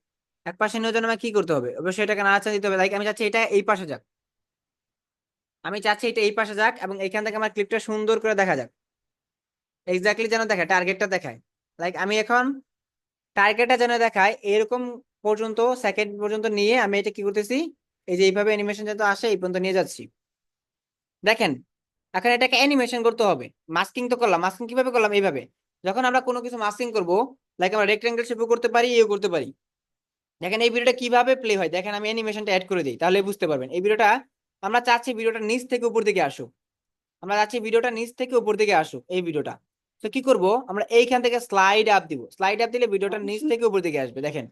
Speaker 1: এক পাশে নেওয়ার জন্য আমার কি করতে হবে, অবশ্যই এটাকে নাড়াচাড়া দিতে হবে। লাইক আমি চাচ্ছি এটা এই পাশে যাক, আমি চাচ্ছি এটা এই পাশে যাক, এবং এখান থেকে আমার ক্লিপটা সুন্দর করে দেখা যাক, এক্স্যাক্টলি যেন দেখায়, টার্গেটটা দেখায়। লাইক আমি এখন টার্গেটটা যেন দেখায় এরকম পর্যন্ত, সেকেন্ড পর্যন্ত নিয়ে আমি এটা কি করতেছি, এই যে এইভাবে অ্যানিমেশন যত আসে এই পর্যন্ত নিয়ে যাচ্ছি। দেখেন এখন এটাকে অ্যানিমেশন করতে হবে। মাস্কিং তো করলাম, মাস্কিং কিভাবে করলাম, এইভাবে। যখন আমরা কোনো কিছু মাস্কিং করব, লাইক আমরা রেক্টেঙ্গেল শেপও করতে পারি, ইও করতে পারি। দেখেন এই ভিডিওটা কিভাবে প্লে হয়, দেখেন আমি অ্যানিমেশনটা অ্যাড করে দিই, তাহলে বুঝতে পারবেন। এই ভিডিওটা আমরা চাচ্ছি ভিডিওটা নিচ থেকে উপর দিকে আসুক, আমরা চাচ্ছি ভিডিওটা নিচ থেকে উপর দিকে আসুক এই ভিডিওটা। তো কি করব, আমরা এইখান থেকে স্লাইড আপ দিব, স্লাইড আপ দিলে ভিডিওটা নিচ থেকে উপর দিকে আসবে। দেখেন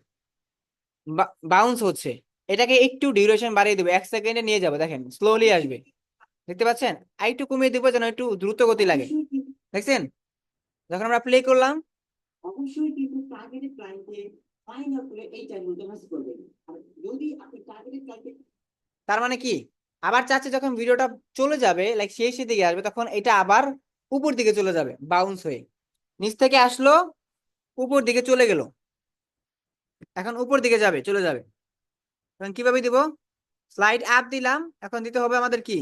Speaker 1: বাউন্স হচ্ছে, এটাকে একটু ডিউরেশন বাড়িয়ে দেবো, 1 সেকেন্ডে নিয়ে যাবো, দেখেন স্লোলি আসবে, দেখতে পাচ্ছেন। আর একটু কমিয়ে দিব যেন একটু দ্রুত গতি লাগে,
Speaker 4: অবশ্যই কিন্তু
Speaker 1: দেখছেন। যখন আমরা প্লে করলাম,
Speaker 4: অবশ্যই কিন্তু টার্গেটেড ক্লায়েন্টকে ফাইন্ড আউট করে এই টাইমটা মিস করবেন। আর যদি আপনি টার্গেটেড ক্লায়েন্টকে
Speaker 1: তার মানে কি, আবার চাচ্ছে যখন ভিডিওটা চলে যাবে, লাইক শেষের দিকে আসবে, তখন এটা আবার উপর দিকে চলে যাবে, বাউন্স হয়ে নিচ থেকে আসলো, উপর দিকে চলে গেল, এখন উপর দিকে যাবে, চলে যাবে। এখন কিভাবে দিব, স্লাইড আপ দিলাম, এখন দিতে হবে আমাদের কি,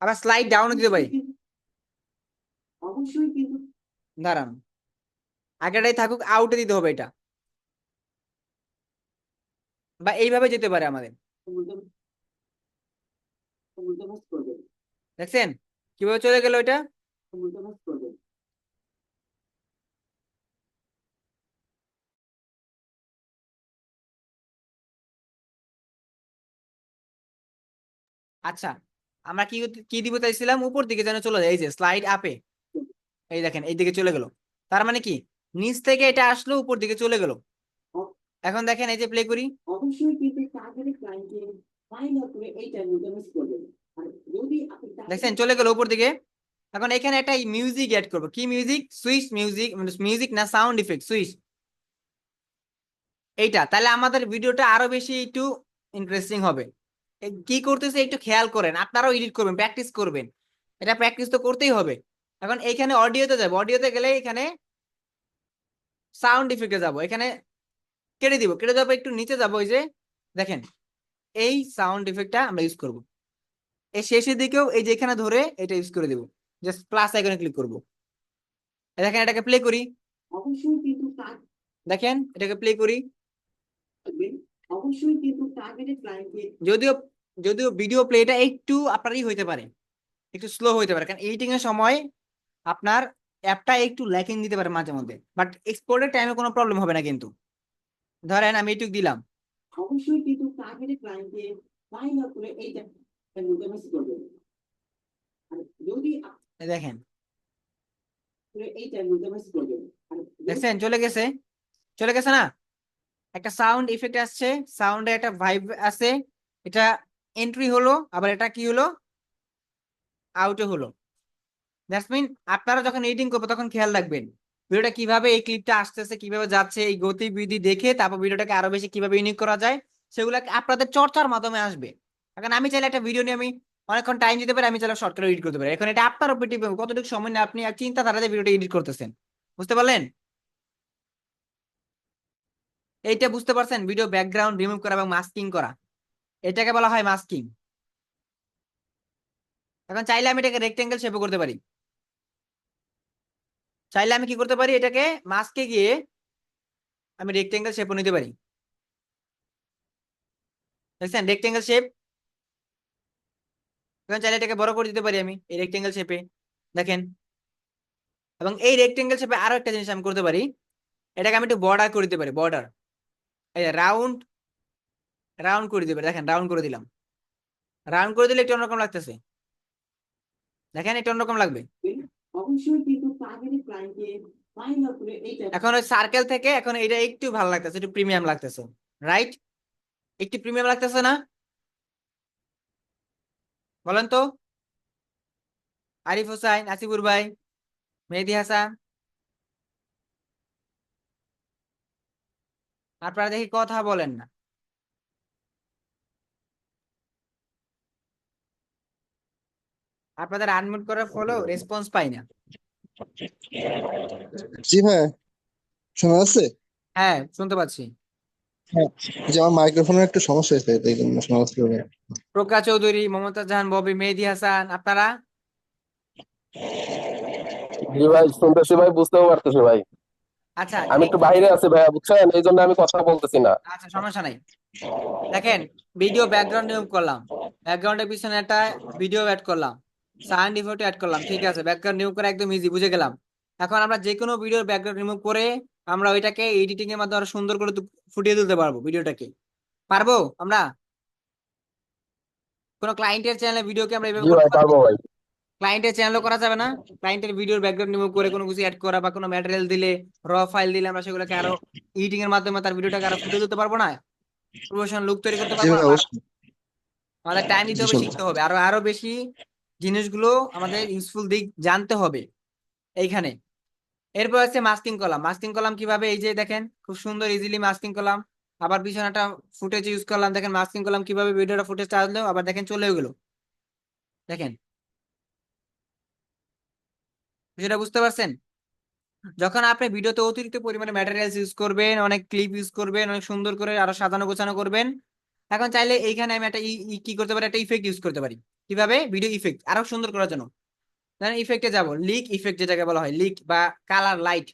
Speaker 1: আবার স্লাইড ডাউন দিতে পারি।
Speaker 4: অবশ্যই কিন্তু
Speaker 1: দাঁড়ান, আগেটাই থাকুক, আউটে দিতে হবে এটা, বা এইভাবে যেতে পারে আমাদের।
Speaker 4: মিস করবেন,
Speaker 1: দেখছেন কিভাবে চলে গেল এটা।
Speaker 4: মিস করবেন।
Speaker 1: আচ্ছা, আমরা কি দিব চাইছিলাম, উপর দিকে যেন চলে যায়, এই যে স্লাইড আপে, এই দেখেন এই দিকে চলে গেল। তার মানে কি, নিচ থেকে এটা আসলো উপর দিকে চলে গেল। এখন দেখেন এই যে প্লে করি,
Speaker 4: অবশ্যই কিন্তু টার্গেটেড ক্লায়েন্টকে ফাইল আউট করে এই টাইমটা মিস করবেন। আর যদি আপনি
Speaker 1: দেখছেন চলে গেল উপর দিকে। এখন এখানে একটা মিউজিক অ্যাড করবো, কি মিউজিক, সুইচ মিউজিক, মানে মিউজিক না সাউন্ড ইফেক্ট, সুইচ এইটা, তাহলে আমাদের ভিডিওটা আরো বেশি একটু ইন্টারেস্টিং হবে। কি করতেছে একটু খেয়াল করেন, আপনারাও এডিট করবেন, প্র্যাকটিস করবেন, এটা প্র্যাকটিস তো করতেই হবে। এখন এইখানে অডিওতে যাবো, অডিওতে গেলে এখানে সাউন্ড ইফেক্টে যাব, এখানে কেটে দিব, কেটে যাবো একটু নিচে যাবো, ওই যে দেখেন এই সাউন্ড ইফেক্টটা আমরা ইউজ করব। এই শেষের দিকেও এই যে এখানে ধরে এটা ইউজ করে দিব, জাস্ট প্লাস আইকনে ক্লিক করব। দেখেন এটাকে প্লে করি,
Speaker 4: অবশ্যই কিন্তু
Speaker 1: দেখেন এটাকে প্লে করি।
Speaker 4: অবশ্যই কিন্তু টার্গেটেড ক্লায়েন্টকে
Speaker 1: যদিও যদিও ভিডিও প্লেটা একটু আপনারই হইতে পারে, একটু স্লো হইতে পারে, কারণ এডিটিং এর সময় আপনার অ্যাপটা একটু ল্যাকিং দিতে পারে মাঝে মধ্যে, বাট এক্সপোর্টের টাইমে কোনো প্রবলেম হবে না। কিন্তু ধরেন আমি এইটুক দিলাম,
Speaker 4: অবশ্যই কিন্তু টার্গেটেড ক্লায়েন্টকে ফাইল আউট করে এই টাইমটা মিস করবেন। আর যদি
Speaker 1: দেখেন
Speaker 4: এই টাইমটা মিস করবেন। আর
Speaker 1: দেখছেন চলে গেছে, চলে গেছে না, একটা সাউন্ড ইফেক্ট আসছে, সাউন্ডে একটা ভাইব আছে, এটা এন্ট্রি হলো, আবার এটা কি হলো, আউটে হলো। দ্যাটস মিন আপনারা যখন এডিটিং করবো তখন খেয়াল রাখবেন ভিডিওটা কিভাবে, এই ক্লিপটা আসতেছে কিভাবে যাচ্ছে, এই গতিবিধি দেখে তারপর ভিডিওটাকে আরো বেশি কিভাবে ইউনিক করা যায় সেগুলো আপনাদের চর্চার মাধ্যমে আসবে। এখন আমি চাইলে একটা ভিডিও নিয়ে আমি অনেকক্ষণ টাইম দিতে পারি, আমি চাইলে শর্টকাটে এডিট করতে পারি। এখন এটা আপনার উপর ডিপেন্ড কতটুকু সময় নিয়ে আপনি চিন্তা ধারাতে ভিডিওটা এডিট করতেছেন। বুঝতে পারলেন? এইটা বুঝতে পারছেন, ভিডিও ব্যাকগ্রাউন্ড রিমুভ করা এবং মাস্কিং করা, এটাকে বলা হয় মাস্কিং। এখন চাইলে আমি এটাকে রেক্টেঙ্গেল শেপও করতে পারি, চাইলে আমি কি করতে পারি, এটাকে মাস্কে গিয়ে আমি রেক্টেঙ্গেল শেপও নিতে পারি। দেখছেন রেক্টেঙ্গেল শেপ, এখন চাইলে এটাকে বড় করে দিতে পারি আমি এই রেক্টেঙ্গেল শেপে, দেখেন। এবং এই রেক্টেঙ্গেল শেপে আরো একটা জিনিস আমি করতে পারি, এটাকে আমি একটু বর্ডার করে দিতে পারি, বর্ডার, এই রাউন্ড রাউন্ড করে দিতে পারি, দেখেন রাউন্ড করে দিলাম। রাউন্ড করে দিলে একটু অন্যরকম লাগতেছে, দেখেন একটু অন্যরকম লাগবে।
Speaker 4: অবশ্যই কিন্তু টার্গেটেড ক্লায়েন্টকে ফাইল আউট করে এই
Speaker 1: এখন ওই সার্কেল থেকে এখন এটা একটু ভালো লাগতেছে, একটু প্রিমিয়াম লাগতেছে, রাইট? একটু প্রিমিয়াম লাগতেছে না, বলেন তো? আরিফ হোসাইন, আসিফুর ভাই, মেহেদি হাসান, আপনারা দেখি কথা বলেন না। আপনাদের আনমিউট করার ফলেও রেসপন্স পাই না।
Speaker 5: জি ভাই, শোনা যাচ্ছে?
Speaker 1: হ্যাঁ শুনতে পাচ্ছি।
Speaker 5: হ্যাঁ, যে আমার মাইক্রোফোনের একটু সমস্যা হয়েছে, তাই জন্য শোনা যাচ্ছিল না।
Speaker 1: প্রজ্ঞা চৌধুরী, মমতাজ জাহান ববি, মেহেদি হাসান, আপনারা?
Speaker 6: জি ভাই, শুনতেছি ভাই, বুঝতেও পারতেছি ভাই।
Speaker 1: আচ্ছা
Speaker 6: আমি একটু বাইরে আছি ভাইয়া, বুঝছেন, এই জন্য আমি কথা বলতেছি না।
Speaker 1: আচ্ছা সমস্যা নাই। দেখেন ভিডিও ব্যাকগ্রাউন্ড রিমুভ করলাম, ব্যাকগ্রাউন্ডের পিছনে একটা ভিডিও অ্যাড করলাম, সাউন্ড ইফেক্ট অ্যাড করলাম, ঠিক আছে, ব্যাকগ্রাউন্ড রিমুভ করা একদম ইজি, বুঝে গেলাম। এখন আমরা যে কোনো ভিডিওর ব্যাকগ্রাউন্ড রিমুভ করে আমরা ওইটাকে এডিটিং এর মাধ্যমে আরো সুন্দর করে ফুটিয়ে তুলতে পারবো ভিডিওটাকে, পারবো আমরা? কোনো ক্লায়েন্টের চ্যানেলে ভিডিওকে আমরা
Speaker 6: জি
Speaker 1: এভাবে করতে
Speaker 6: ভাই,
Speaker 1: পারবো?
Speaker 6: পারবো ভাই।
Speaker 1: ক্লায়েন্টের চ্যানেলও করা যাবে না? ক্লায়েন্টের ভিডিওর ব্যাকগ্রাউন্ড রিমুভ করে কোনো কিছু অ্যাড করা বা কোনো ম্যাটেরিয়াল দিলে, র ফাইল দিলে আমরা সেগুলোকে আরো এডিটিং এর মাধ্যমে তার ভিডিওটাকে আরো ফুটিয়ে তুলতে পারবো না? প্রফেশনাল লুক তৈরি করতে
Speaker 5: জি
Speaker 1: পারবো না?
Speaker 5: ভাই, অবশ্যই।
Speaker 1: আমাদের টাইম দিতে
Speaker 5: জি
Speaker 1: হবে,
Speaker 5: শুনছি।
Speaker 1: শিখতে হবে, আরো আরো বেশি জিনিসগুলো আমাদের ইউজফুল দিক জানতে হবে এইখানে। এরপর আছে মাস্কিং কলাম। মাস্কিং কলাম কিভাবে, এই যে দেখেন খুব সুন্দর ইজিলি মাস্কিং কলাম, আবার পিছনে একটা ফুটেজ ইউজ করলাম, দেখেন মাস্কিং কলাম কিভাবে ভিডিওটা ফুটেজটা আসলো, আবার দেখেন চলেও গেল, দেখেন বিষয়টা বুঝতে পারছেন? যখন আপনি ভিডিওতে অতিরিক্ত পরিমাণে ম্যাটেরিয়ালস ইউজ করবেন, অনেক ক্লিপ ইউজ করবেন, অনেক সুন্দর করে আরো সাজানো গোছানো করবেন, এখন চাইলে এইখানে আমি একটা কি করতে পারি, একটা ইফেক্ট ইউজ করতে পারি। কিভাবে? ভিডিও ইফেক্ট আরো সুন্দর করার জন্য ধরেন ইফেক্টে যাব, লিক ইফেক্ট যেটাকে বলা হয়, লিক বা কালার লাইট,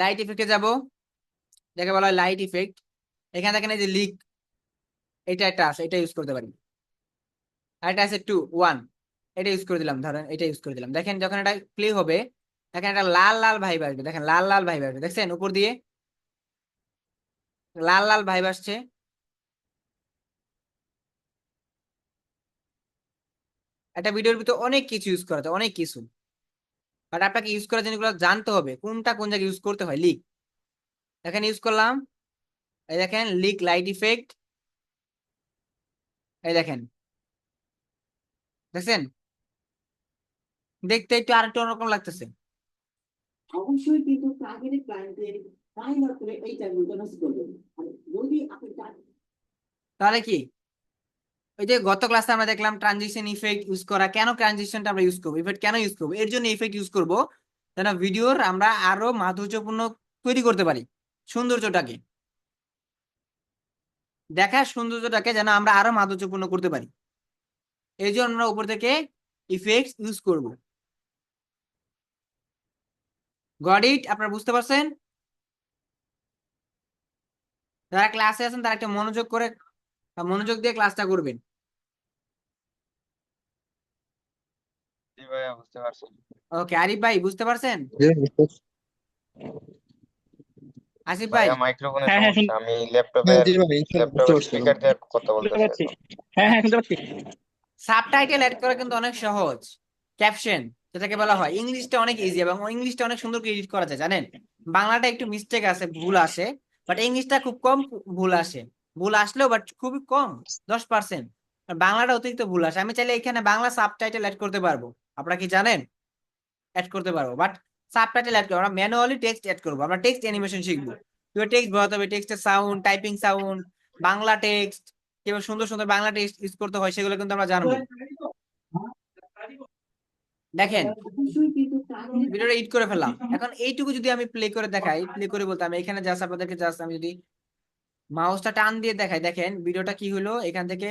Speaker 1: লাইট ইফেক্টে যাব, যাকে বলা হয় লাইট ইফেক্ট। এখানে দেখেন এই যে লিক, এটা একটা আছে, এটা ইউজ করতে পারি। আর এটা আছে 2 1, এটা ইউজ করে দিলাম, ধরেন এটা ইউজ করে দিলাম। দেখেন যখন এটা প্লে হবে, দেখেন একটা লাল লাল ভাইব আসবে, দেখেন লাল লাল ভাইব আসবে, দেখছেন উপর দিয়ে লাল লাল ভাইব আসছে। একটা ভিডিওর ভিতরে অনেক কিছু ইউজ করা যায়, অনেক কিছু, বাট আপনাকে ইউজ করার জিনিসগুলো জানতে হবে কোনটা কোন জায়গায় ইউজ করতে হয়। লিক এখানে ইউজ করলাম, এই দেখেন লিক লাইট ইফেক্ট, এই দেখেন, দেখছেন দেখতে একটু আরেকটু অন্যরকম লাগতেছে।
Speaker 4: অবশ্যই কিন্তু টার্গেটেড ক্লায়েন্টের টাইমার করে এই টাইমগুলো নষ্ট করবেন। আর যদি আপনি
Speaker 1: তাহলে কি, ওই যে গত ক্লাসে আমরা দেখলাম ট্রানজিশন ইফেক্ট ইউজ করা, কেন ট্রানজিশনটা আমরা ইউজ করবো, ইফেক্ট কেন ইউজ করবো, এর জন্য ইফেক্ট ইউজ করবো যেন ভিডিওর আমরা আরো মাধুর্যপূর্ণ তৈরি করতে পারি, সৌন্দর্যটাকে, দেখার সৌন্দর্যটাকে যেন আমরা আরো মাধুর্যপূর্ণ করতে পারি, এই জন্য আমরা উপর থেকে ইফেক্ট ইউজ করব। Got it? আপনারা বুঝতে পারছেন? যারা ক্লাসে আছেন তারা একটা মনোযোগ দিয়ে ক্লাসটা করবেন।
Speaker 7: জি ভাইয়া বুঝতে পারছি।
Speaker 1: ওকে, আরিফ ভাই বুঝতে পারছেন?
Speaker 5: জি ভাই, বুঝতে পারছি।
Speaker 1: আসিফ ভাই?
Speaker 7: ভাইয়া মাইক্রোফোনের
Speaker 3: হ্যাঁ হ্যাঁ
Speaker 7: সমস্যা, আমি
Speaker 5: হ্যাঁ জি ভাই, ইনশাল্লাহ বুঝতে পারছি এখন।
Speaker 7: স্পিকার দিয়ে কথা
Speaker 3: শুনতে
Speaker 7: বলতেছি
Speaker 3: পাচ্ছি।
Speaker 7: এখন।
Speaker 3: হ্যাঁ হ্যাঁ শুনতে পাচ্ছি।
Speaker 1: সাবটাইটেল অ্যাড করা কিন্তু অনেক সহজ, ক্যাপশন যেটাকে বলা হয়, ইংলিশটা অনেক ইজি এবং ইংলিশটা অনেক সুন্দর করে এডিট করা যায় জানেন। বাংলাটা একটু মিস্টেক আছে, ভুল আসে, বাট ইংলিশটা খুব কম ভুল আসে, ভুল আসলেও বাট খুবই কম, 10%। আর বাংলাটা অতিরিক্ত ভুল আসে। আমি চাইলে এখানে বাংলা সাবটাইটেল অ্যাড করতে পারবো, আপনারা কি জানেন? অ্যাড করতে পারবো, বাট সাবটাইটেল অ্যাড করবো, আমরা ম্যানুয়ালি টেক্সট অ্যাড করবো, আমরা টেক্সট অ্যানিমেশন শিখবো, কিভাবে টেক্সট বসাতে হবে, টেক্সটের sound, typing sound, Bangla text, কিভাবে সুন্দর সুন্দর বাংলা টেক্সট ইউজ করতে হয় সেগুলো কিন্তু আমরা জানবো। দেখেন
Speaker 4: অবশ্যই কিন্তু টার্গেটেড
Speaker 1: ভিডিওটা এডিট করে ফেললাম, এখন এইটুকু যদি আমি প্লে করে দেখাই, প্লে করে বলতে আমি এখানে জাস্ট আপনাদেরকে জাস্ট আমি যদি মাউসটা টান দিয়ে দেখাই, দেখেন ভিডিওটা কি হলো, এখান থেকে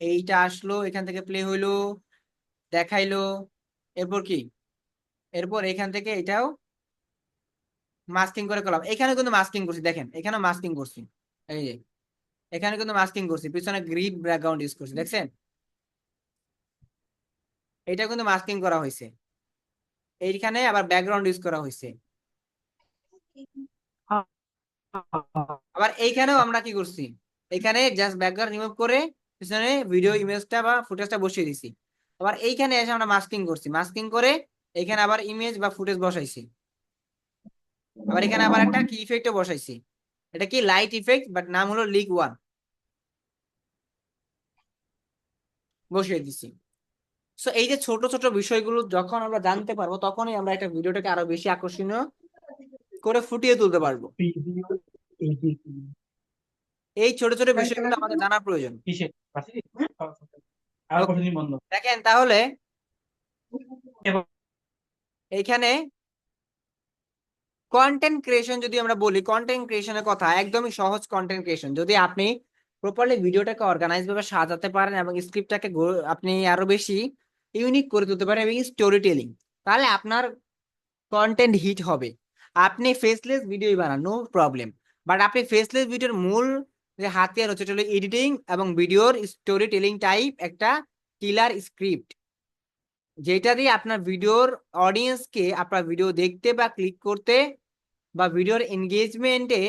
Speaker 1: এইটা আসলো, এখান থেকে প্লে হইলো, দেখাইলো, এরপর কি, এরপর এখান থেকে এটাও মাস্কিং করে করলাম, এখানে কিন্তু মাস্কিং করছি, দেখেন এখানে মাস্কিং করছি, এই যে এখানে কিন্তু মাস্কিং করছি, পিছনে গ্রিড ব্যাকগ্রাউন্ড ইউজ করছি, দেখছেন এটা কিন্তু মাস্কিং করা হয়েছে, এইখানে আবার ব্যাকগ্রাউন্ড ইউজ করা হয়েছে, আবার এইখানেও আমরা কি করছি, এখানে জাস্ট ব্যাকগ্রাউন্ড রিমুভ করে পিছনে ভিডিও ইমেজটা বা ফুটেজটা বসিয়ে দিছি, আবার এইখানে এসে আমরা মাস্কিং করছি, মাস্কিং করে এখানে আবার ইমেজ বা ফুটেজ বসাইছি, আবার এখানে আবার একটা কি ইফেক্টও বসাইছি, এটা কি লাইট ইফেক্ট, বাট নাম হলো লিগ 1, বসিয়ে দিছি। সো এই যে ছোট ছোট বিষয়গুলো যখন আমরা জানতে পারবো, তখনই আমরা একটা ভিডিওটাকে আরো বেশি আকর্ষণীয় করে ফুটিয়ে তুলতে পারবো। এই ছোট ছোট বিষয়গুলো আমাদের জানা প্রয়োজন।
Speaker 3: কিসে? আর কতদিন বন্ধ?
Speaker 1: দেখেন তাহলে এইখানে কন্টেন্ট ক্রিয়েশন যদি আমরা বলি, কন্টেন্ট ক্রিয়েশনের কথা একদমই সহজ। কন্টেন্ট ক্রিয়েশন যদি আপনি প্রপারলি ভিডিওটাকে অর্গানাইজ ভাবে সাজাতে পারেন এবং স্ক্রিপ্টটাকে আপনি আরো বেশি ইউনিক করে তুলতে পারেন এবং স্টোরি টেলিং, তাহলে আপনার কন্টেন্ট হিট হবে। আপনি ফেসলেস ভিডিওই বানান, নো প্রবলেম, বাট আপনি ফেসলেস ভিডিওর মূল যে হাতিয়ার হচ্ছে এটা হলো এডিটিং এবং ভিডিওর স্টোরি টেলিং টাইপ একটা কিলার স্ক্রিপ্ট, যেটা দিয়ে আপনার ভিডিওর অডিয়েন্সকে আপনার ভিডিও দেখতে বা ক্লিক করতে বা ভিডিওর এনগেজমেন্টে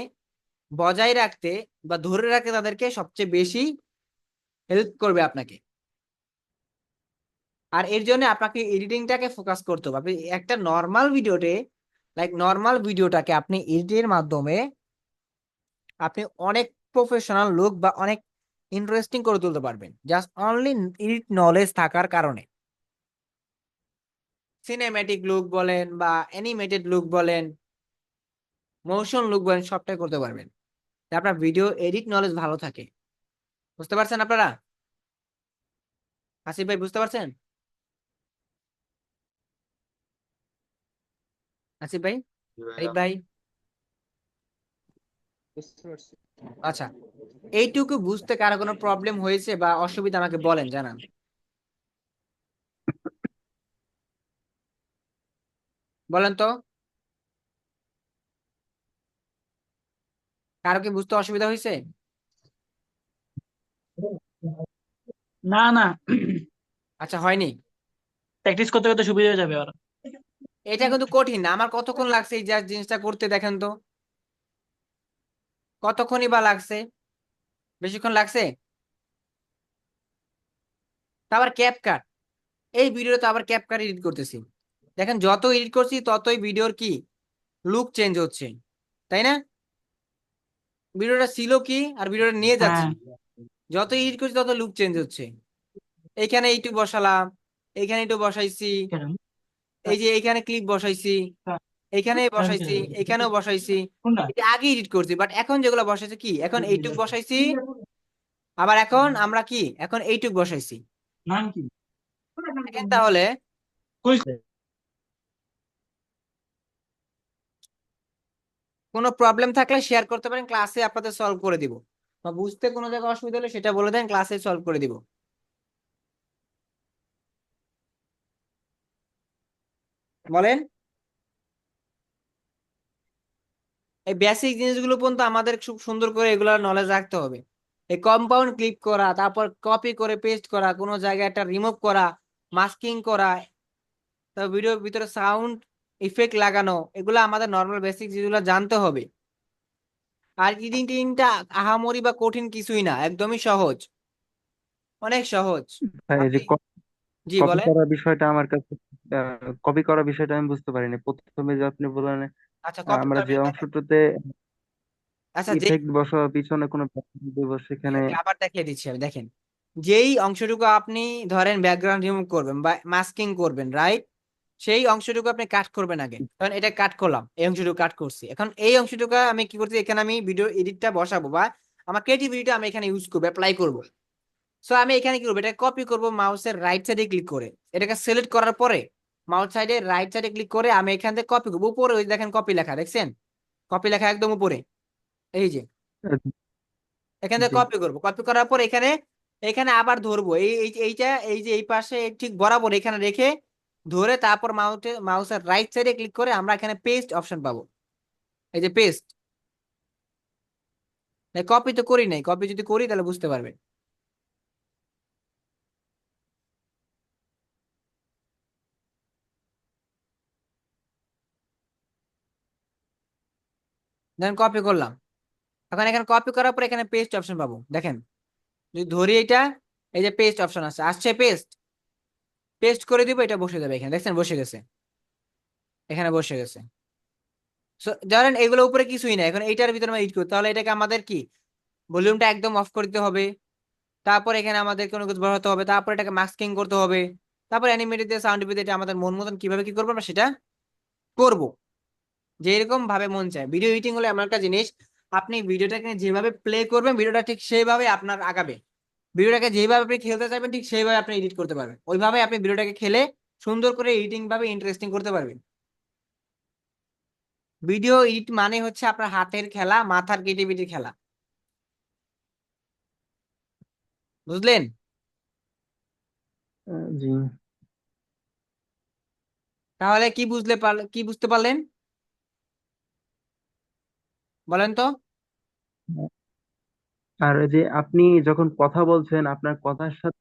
Speaker 1: বজায় রাখতে বা ধরে রাখতে তাদেরকে সবচেয়ে বেশি হেল্প করবে আপনাকে। আর এর জন্য আপনাকে এডিটিংটাকে ফোকাস করতে হবে। আপনি একটা নর্মাল ভিডিওটাকে আপনি এডিটের মাধ্যমে আপনি অনেক প্রফেশনাল লুক বা অনেক ইন্টারেস্টিং করে তুলতে পারবেন, জাস্ট অনলি এডিট নলেজ থাকার কারণে। সিনেম্যাটিক লুক বলেন বা অ্যানিমেটেড লুক বলেন, মোশন লুক বলেন, সবটাই করতে পারবেন আপনার ভিডিও এডিট নলেজ ভালো থাকে। বুঝতে পারছেন আপনারা? আসিফ ভাই বুঝতে পারছেন? আসিফ ভাই,
Speaker 7: জি
Speaker 1: আরিফ
Speaker 7: ভাইয়া।
Speaker 1: ভাই,
Speaker 5: বুঝতে পারছি।
Speaker 1: আচ্ছা, এইটুকু বুঝতে কারো কোনো প্রবলেম হয়েছে বা অসুবিধা আমাকে বলেন, জানান। বলেন তো, কারো কি বুঝতে অসুবিধা হয়েছে?
Speaker 3: না না,
Speaker 1: আচ্ছা, হয়নি?
Speaker 3: প্র্যাকটিস করতে করতে সুবিধা হয়ে যাবে আর।
Speaker 1: এটা কিন্তু কঠিন না। আমার কতক্ষণ লাগছে এই জিনিসটা করতে, দেখেন তো কতক্ষণই বা লাগছে? বেশিক্ষণ লাগছে? তারপর এই ভিডিওতে আবার ক্যাপকাট এডিট করতেছি, দেখেন যত এডিট করছি ততই ভিডিওর কি লুক চেঞ্জ হচ্ছে, তাই না? ভিডিওটা ছিল কি আর ভিডিওটা নিয়ে যাচ্ছি,
Speaker 3: হ্যাঁ
Speaker 1: যত এডিট করছি তত লুক চেঞ্জ হচ্ছে। এইখানে এইটু বসালাম, এইখানে একটু বসাইছি, এই যে এইখানে ক্লিপ বসাইছি, এইখানে বসাইছি, এখানেও বসাইছি।
Speaker 3: কোনটা
Speaker 1: এটা আগে এডিট করছি, বাট এখন যেগুলো বসাইছি কি এখন এইটুক বসাইছি, আবার এখন আমরা কি এখন এইটুক বসাইছি।
Speaker 3: নাম কি
Speaker 1: দেখেন তাহলে
Speaker 3: কই
Speaker 1: কোনো প্রবলেম থাকলে শেয়ার করতে পারেন, ক্লাসে আপনাদের সলভ করে দিব, বা বুঝতে কোনো জায়গায় অসুবিধা হলে সেটা বলে দেন, ক্লাসে সলভ করে দিব। বলেন। এই বেসিক জিনিসগুলো পর্যন্ত আমাদের খুব সুন্দর করে এগুলোর নলেজ রাখতে হবে। এই কম্পাউন্ড ক্লিক করা, তারপর কপি করে পেস্ট করা, কোনো জায়গায় একটা রিমুভ করা, মাস্কিং করা, তারপর ভিডিওর ভিতরে সাউন্ড ইফেক্ট লাগানো, এগুলো আমাদের নর্মাল বেসিক যেগুলো জানতে হবে। আর এডিটিংটা আহামরি বা কঠিন কিছুই না, একদমই সহজ, অনেক সহজ।
Speaker 8: ভাই এই যে
Speaker 1: আপনি জি
Speaker 8: কপি
Speaker 1: বলেন।
Speaker 8: করার বিষয়টা আমার কাছে, কপি করার বিষয়টা আমি বুঝতে পারিনি। প্রথমে যে আপনি বললেন
Speaker 1: আচ্ছা কপি
Speaker 8: আমরা যে
Speaker 1: করবেন, দেখেন।
Speaker 8: অংশটাতে
Speaker 1: আচ্ছা যে
Speaker 8: ইফেক্ট বসাবো, পিছনে কোনো background দেবো, সেখানে
Speaker 1: আবার দেখিয়ে দিচ্ছি আমি, দেখেন যেই অংশটুকু আপনি ধরেন ব্যাকগ্রাউন্ড রিমুভ করবেন বা মাস্কিং করবেন, রাইট? সেই অংশটুকু আপনি কাট করবেন আগে, কারণ এটা কাট করলাম, এই অংশটুকু কাট করছি, এখন এই অংশটুকু আমি কি করছি, এখানে আমি ভিডিও এডিটটা বসাবো বা আমার ক্রিয়েটিভিটিটা আমি এখানে ইউজ করবো, অ্যাপ্লাই করবো। সো আমি এখানে কি করবো, এটা কপি করবো, মাউসের রাইট সাইডে ক্লিক করে এটাকে সিলেক্ট করার পরে মাউস সাইডে রাইট সাইডে ক্লিক করে আমি এখান থেকে কপি করবো, উপরে ওই যে দেখেন কপি লেখা, দেখছেন? কপি লেখা একদম উপরে, এই যে
Speaker 8: আহ,
Speaker 1: এখান থেকে
Speaker 8: জি
Speaker 1: কপি করবো, কপি করার পর এখানে এখানে আবার ধরবো, এইটা এই যে এই পাশে ঠিক বরাবর এখানে রেখে ধরে তারপর মাউসের রাইট সাইডে ক্লিক করে আমরা এখানে পেস্ট অপশন পাবো, এই যে পেস্ট। কপি তো করি নাই, কপি যদি করি তাহলে বুঝতে পারবেন। দেখেন কপি করলাম, এখন এখানে কপি করার পর এখানে পেস্ট অপশন পাবো, দেখেন যদি ধরি এটা, এই যে পেস্ট অপশন আসছে পেস্ট, পেস্ট করে দিব, এটা বসে যাবে এখানে, দেখছেন বসে গেছে, এখানে বসে গেছে। ধরেন এগুলো উপরে কিছুই না, এখন এইটার ভিতরে আমরা এডিট করি, তাহলে এটাকে আমাদের কি ভলিউমটা একদম অফ করে দিতে হবে, তারপর এখানে আমাদের কোনো কিছু বসাতে হবে, তারপর এটাকে মাস্কিং করতে হবে, তারপর অ্যানিমেটেড দিয়ে সাউন্ড দিয়ে এটা আমাদের মন মতন কিভাবে কি করবো আমরা সেটা করব, যে এরকম ভাবে মন চায়। ভিডিও এডিটিং হলো এমন একটা জিনিস, আপনি ভিডিওটাকে যেভাবে প্লে করবেন ভিডিওটা ঠিক সেইভাবে আপনার আগাবে, ভিডিওটাকে যেভাবে আপনি খেলতে চাইবেন ঠিক সেইভাবে আপনি এডিট করতে পারবেন, ওইভাবে আপনি ভিডিওটাকে খেলে সুন্দর করে এডিটিং ভাবে ইন্টারেস্টিং করতে পারবেন। ভিডিও এডিট মানে হচ্ছে আপনার হাতের খেলা, মাথার ক্রিয়েটিভিটির খেলা, বুঝলেন?
Speaker 8: জি।
Speaker 1: তাহলে কি বুঝতে পারলেন বলেন তো?
Speaker 8: আর এই যে আপনি যখন কথা বলছেন, আপনার কথার সাথে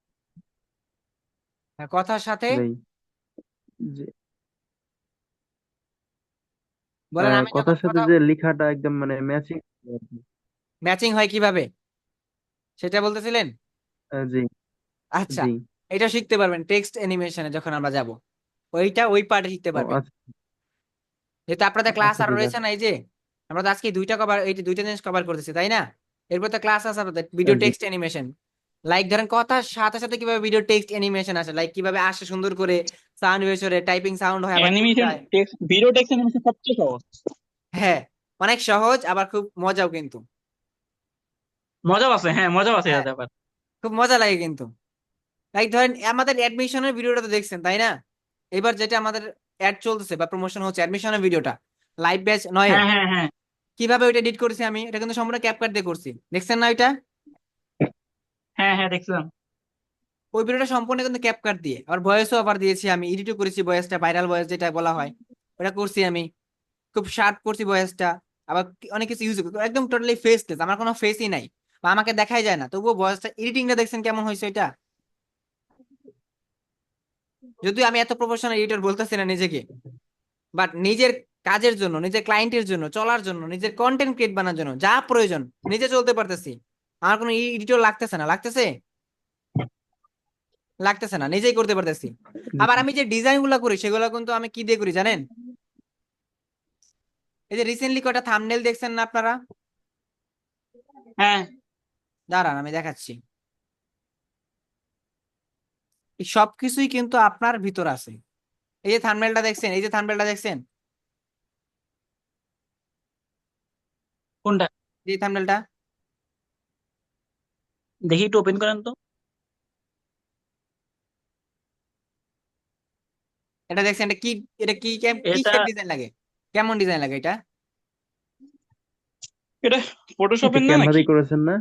Speaker 1: কথার সাথে
Speaker 8: ভাই, যে
Speaker 1: বলেন, আমি যখন
Speaker 8: কথার সাথে
Speaker 1: কথা
Speaker 8: যে লেখাটা একদম মানে ম্যাচিং।
Speaker 1: ম্যাচিং হয় কিভাবে সেটা বলতেছিলেন?
Speaker 8: জি
Speaker 1: আচ্ছা,
Speaker 8: জি।
Speaker 1: এটা শিখতে পারবেন টেক্সট অ্যানিমেশনে যখন আমরা যাব, ওই পার্টে শিখতে
Speaker 8: ও
Speaker 1: পারবেন।
Speaker 8: আচ্ছা
Speaker 1: যেহেতু আপনাদের ক্লাস
Speaker 8: আচ্ছা,
Speaker 1: আরো
Speaker 8: ঠিক
Speaker 1: রয়েছে
Speaker 8: আছে।
Speaker 1: না, এই যে আমরা তো আজকে দুইটা জিনিস কভার করতেছি, তাই না? এরপর তো ক্লাস আছে আপনাদের ভিডিও
Speaker 8: জি
Speaker 1: টেক্সট অ্যানিমেশন, লাইক ধরেন কথার সাথে সাথে কিভাবে ভিডিও টেক্সট অ্যানিমেশন আসে, লাইক কিভাবে আসে সুন্দর করে, সাউন্ড ভেসরে টাইপিং সাউন্ড হয় আবার চলে
Speaker 3: অ্যানিমেশন
Speaker 1: যায়।
Speaker 3: টেক্সট ভিডিও টেক্সট অ্যানিমেশন সবচেয়ে সহজ।
Speaker 1: হ্যাঁ, অনেক সহজ আবার খুব মজাও কিন্তু।
Speaker 3: মজাও আছে, হ্যাঁ মজাও আছে
Speaker 1: হ্যাঁ,
Speaker 3: এটাতে আবার।
Speaker 1: খুব মজা লাগে কিন্তু। লাইক ধরেন আমাদের অ্যাডমিশনের ভিডিওটা তো দেখছেন তাই না? এবার যেটা আমাদের অ্যাড চলতেছে বা প্রমোশন হচ্ছে অ্যাডমিশনের ভিডিওটা, লাইভ ব্যাচ নয়,
Speaker 3: হ্যাঁ হ্যাঁ হ্যাঁ
Speaker 1: কিভাবে ওইটা এডিট করেছি আমি, এটা কিন্তু সম্পূর্ণ ক্যাপকাট দিয়ে করছি, দেখছেন না ওইটা?
Speaker 3: হ্যাঁ হ্যাঁ দেখছিলাম।
Speaker 1: ওই ভিডিওটা সম্পূর্ণ কিন্তু ক্যাপকাট দিয়ে, আবার ভয়েসও আবার দিয়েছি আমি, এডিটও করেছি, ভয়েসটা ভাইরাল ভয়েস যেটা বলা হয় ওটা করছি আমি, খুব শার্প করছি ভয়েসটা। আবার অনেক কিছু ইউজ একদম টোটালি ফেসলেস, আমার কোনো ফেসই নাই বা আমাকে দেখাই যায় না, তবুও ভয়েসটা এডিটিংটা দেখছেন কেমন হয়েছে ওইটা। যদিও আমি এত প্রফেশনাল এডিটর বলতেছি না নিজেকে, বাট নিজের কাজের জন্য, নিজের ক্লায়েন্টের জন্য, চলার জন্য, নিজের কন্টেন্ট ক্রিয়েট বানানোর জন্য যা প্রয়োজন নিজে চলতে পারতেছি, আমার কোনো এডিটর লাগতেছে না, লাগতেছে? লাগতেছে না, নিজেই করতে পারতেছি। আবার আমি যে ডিজাইন গুলা করি সেগুলো কিন্তু আমি কি দিয়ে করি জানেন? এই যে রিসেন্টলি কয়টা থাম্বনেল দেখছেন না আপনারা?
Speaker 3: হ্যাঁ
Speaker 1: দাঁড়ান আমি দেখাচ্ছি। এই সবকিছুই কিন্তু আপনার ভিতর আছে। এই যে থাম্বনেলটা দেখছেন, এই যে থাম্বনেলটা দেখছেন,
Speaker 3: কোনটা?
Speaker 1: এই থাম্বনেলটা
Speaker 3: দেখি একটু ওপেন করেন তো।
Speaker 1: এটা দেখছেন, এটা কি? এটা কি
Speaker 3: এটা
Speaker 1: কিসের ডিজাইন লাগে? কেমন ডিজাইন লাগে এটা?
Speaker 3: এটা
Speaker 8: এটা
Speaker 3: ফটোশপের না
Speaker 8: ক্যানভা
Speaker 3: নাকি?
Speaker 8: দিয়ে করেছেন না?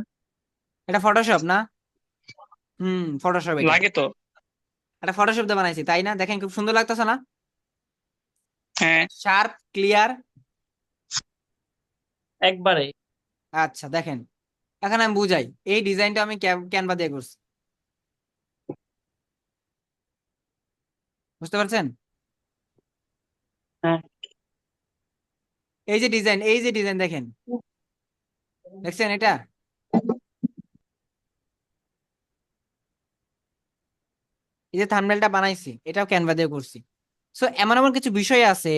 Speaker 1: এটা ফটোশপ না? ফটোশপ। এটা
Speaker 3: লাগে তো।
Speaker 1: এটা ফটোশপ দিয়ে বানাইছি, তাই না? দেখেন খুব সুন্দর লাগতেছে না?
Speaker 3: হ্যাঁ
Speaker 1: শার্প, ক্লিয়ার।
Speaker 3: একবারে।
Speaker 1: আচ্ছা দেখেন, এখন আমি বুঝাই। এই ডিজাইনটা আমি ক্যানভা দিয়ে করছি, বুঝতে পারছেন?
Speaker 3: হ্যাঁ
Speaker 1: এই যে ডিজাইন, এই যে ডিজাইন দেখেন, দেখছেন এটা? এই যে থাম্বনেলটা বানাইছি এটাও ক্যানভা দিয়ে করছি। সো এমন এমন কিছু বিষয় আছে,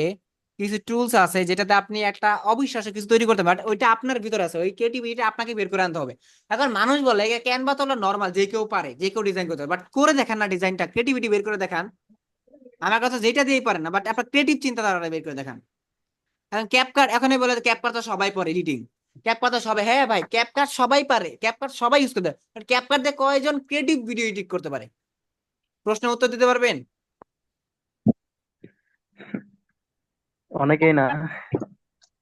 Speaker 1: কিছু টুলস আছে যেটাতে আপনি একটা অবিশ্বাস্য কিছু তৈরি করতে পারেন। ওইটা আপনার ভিতরে আছে, ওই ক্রিয়েটিভিটিটা আপনাকে বের করে আনতে হবে। এখন মানুষ বলে ক্যানভা তো হলো নর্মাল, যে কেউ পারে, যে কেউ ডিজাইন করতে পারে, বাট করে দেখান না ডিজাইনটা, ক্রিয়েটিভিটি বের করে দেখান। আমার কথা যেটা দিয়েই পারেন না, বাট আপনার ক্রিয়েটিভ চিন্তাধারাটা বের করে দেখান। এখন ক্যাপকাট, এখনই বলে ক্যাপকাট তো সবাই পারে এডিটিং, ক্যাপকাট তো সবাই, হ্যাঁ ভাই ক্যাপকাট সবাই পারে, ক্যাপকাট সবাই ইউজ করতে পারে, ক্যাপকাট দিয়ে কয়জন ক্রিয়েটিভ ভিডিও এডিট করতে পারে? প্রশ্নের উত্তর দিতে পারবেন?
Speaker 8: অনেকেই না।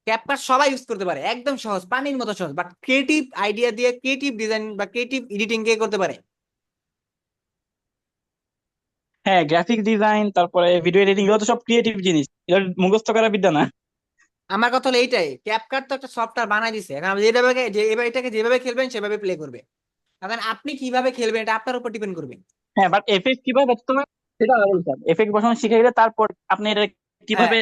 Speaker 1: ক্যাপকাট সবাই ইউজ করতে পারে, একদম সহজ, পানির মতো সহজ, বাট ক্রিয়েটিভ আইডিয়া দিয়ে ক্রিয়েটিভ ডিজাইন বা ক্রিয়েটিভ এডিটিং কে করতে পারে?
Speaker 3: হ্যাঁ, গ্রাফিক ডিজাইন তারপরে ভিডিও এডিটিং এগুলো তো সব ক্রিয়েটিভ জিনিস, এটা মুখস্থ করা বিদ্যা না।
Speaker 1: আমার কথা হলো এইটাই, ক্যাপকাট তো একটা সফটওয়্যার বানাই দিছে, এখন আপনি যেভাবে যে এবার এটাকে যেভাবে খেলবেন সেভাবে প্লে করবে। এখন আপনি কিভাবে খেলবেন এটা আপনার উপর ডিপেন্ড করবে।
Speaker 3: হ্যাঁ, বাট এফেক্ট কিভাবে বাঁচতে হবে সেটা আলাদা ব্যাপার। এফেক্ট বসানো শিখে গেলে তারপর আপনি এটা
Speaker 1: হ্যাঁ,
Speaker 3: কিভাবে,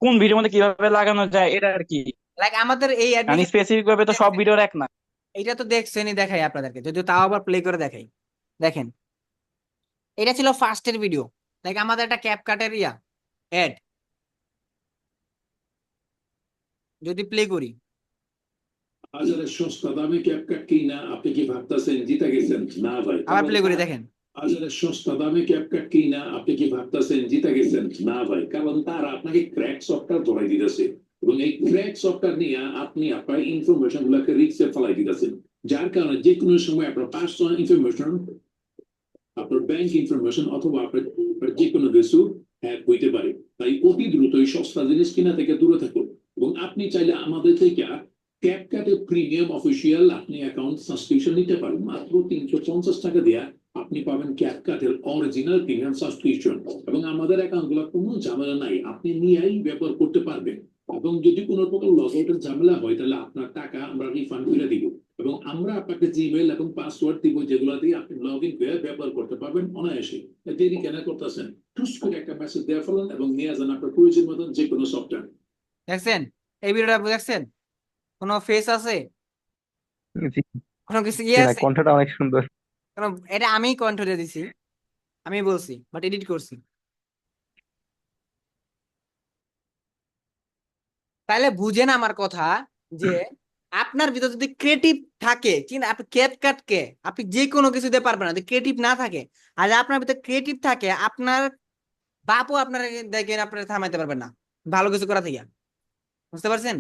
Speaker 3: কোন ভিডিওর মধ্যে কিভাবে লাগানো যায় এটা আর কি।
Speaker 1: লাইক আমাদের এই
Speaker 3: মানে
Speaker 1: অ্যাডমিশন,
Speaker 3: স্পেসিফিক ভাবে তো সব ভিডিওর এক না।
Speaker 1: এটা তো দেখছেনই, দেখাই আপনাদেরকে, যদিও তাও আবার প্লে করে দেখাই। দেখেন, এটা ছিল ফার্স্টের ভিডিও, লাইক আমাদের একটা ক্যাপকাটের অ্যাড, যদি প্লে করি,
Speaker 9: বাজারে সস্তা দামে ক্যাপকাট কিনা আপনি কি ভাবতেছেন জিতে গেছেন? না ভাই।
Speaker 1: আবার প্লে করি, দেখেন।
Speaker 9: বাজারে সস্তা দামে ক্যাপকাট কিনা আপনি কি ভাবতেছেন জিতে গেছেন? না ভাই, কারণ তারা আপনাকে ক্র্যাক সফটওয়্যার ধরাই দিতেছে এবং এই ক্র্যাক সফটওয়্যার নিয়ে আপনি আপনার ইনফরমেশন গুলাকে রিস্কে ফেলাই দিতেছেন, যার কারণে যে কোনো সময় আপনার পার্সোনাল ইনফরমেশন, আপনার ব্যাংক ইনফরমেশন অথবা আপনার যে কোনো কিছু হ্যাক হইতে পারে। তাই অতি দ্রুত এই সস্তা জিনিস কিনা থেকে দূরে থাকুন এবং আপনি চাইলে আমাদের থেকে ক্যাপকাটে প্রিমিয়াম অফিসিয়াল আপনি অ্যাকাউন্ট সাবস্ক্রিপশন নিতে পারেন। মাত্র 350 টাকা দেয়া আপনি পাবেন ক্যাপকাটের অরিজিনাল প্রিমিয়াম সাবস্ক্রিপশন এবং আমাদের অ্যাকাউন্ট গুলো কোনো ঝামেলা নাই, আপনি নিয়েই ব্যবহার করতে পারবেন। এবং যদি কোনো প্রকার লগ আউটের ঝামেলা হয় তাহলে আপনার টাকা আমরা রিফান্ড করে দিব এবং আমরা আপনাকে জিমেইল এবং পাসওয়ার্ড দিব, যেগুলো দিয়ে আপনি লগ ইন করে ব্যবহার করতে পারবেন অনায়াসে। দেরি কেন করতেছেন? টুস করে একটা মেসেজ দেওয়া ফেলেন এবং নিয়ে যান আপনার প্রয়োজন মতন যে কোনো সফটওয়্যার।
Speaker 1: দেখছেন এই ভিডিওটা? দেখছেন কোনো ফেস আছে,
Speaker 8: জি
Speaker 1: কোনো কিছু
Speaker 8: জি না,
Speaker 1: আছে?
Speaker 8: কণ্ঠটা অনেক সুন্দর।
Speaker 1: কারণ এটা আমি কন্ট্রো দিয়ে দিছি, আমি বলছি, বাট এডিট করছি। তাহলে বুঝেন আমার কথা, যে আপনার ভিতর যদি ক্রিয়েটিভ থাকে, কিন্তু আপনি ক্যাপকাটকে আপনি যে কোনো কিছু দিতে পারবেন না যদি ক্রিয়েটিভ না থাকে। আর আপনার ভিতরে ক্রিয়েটিভ থাকে, আপনার বাপও আপনার দেখেন আপনার থামাইতে পারবেন না ভালো কিছু করা থেকে, বুঝতে পারছেন?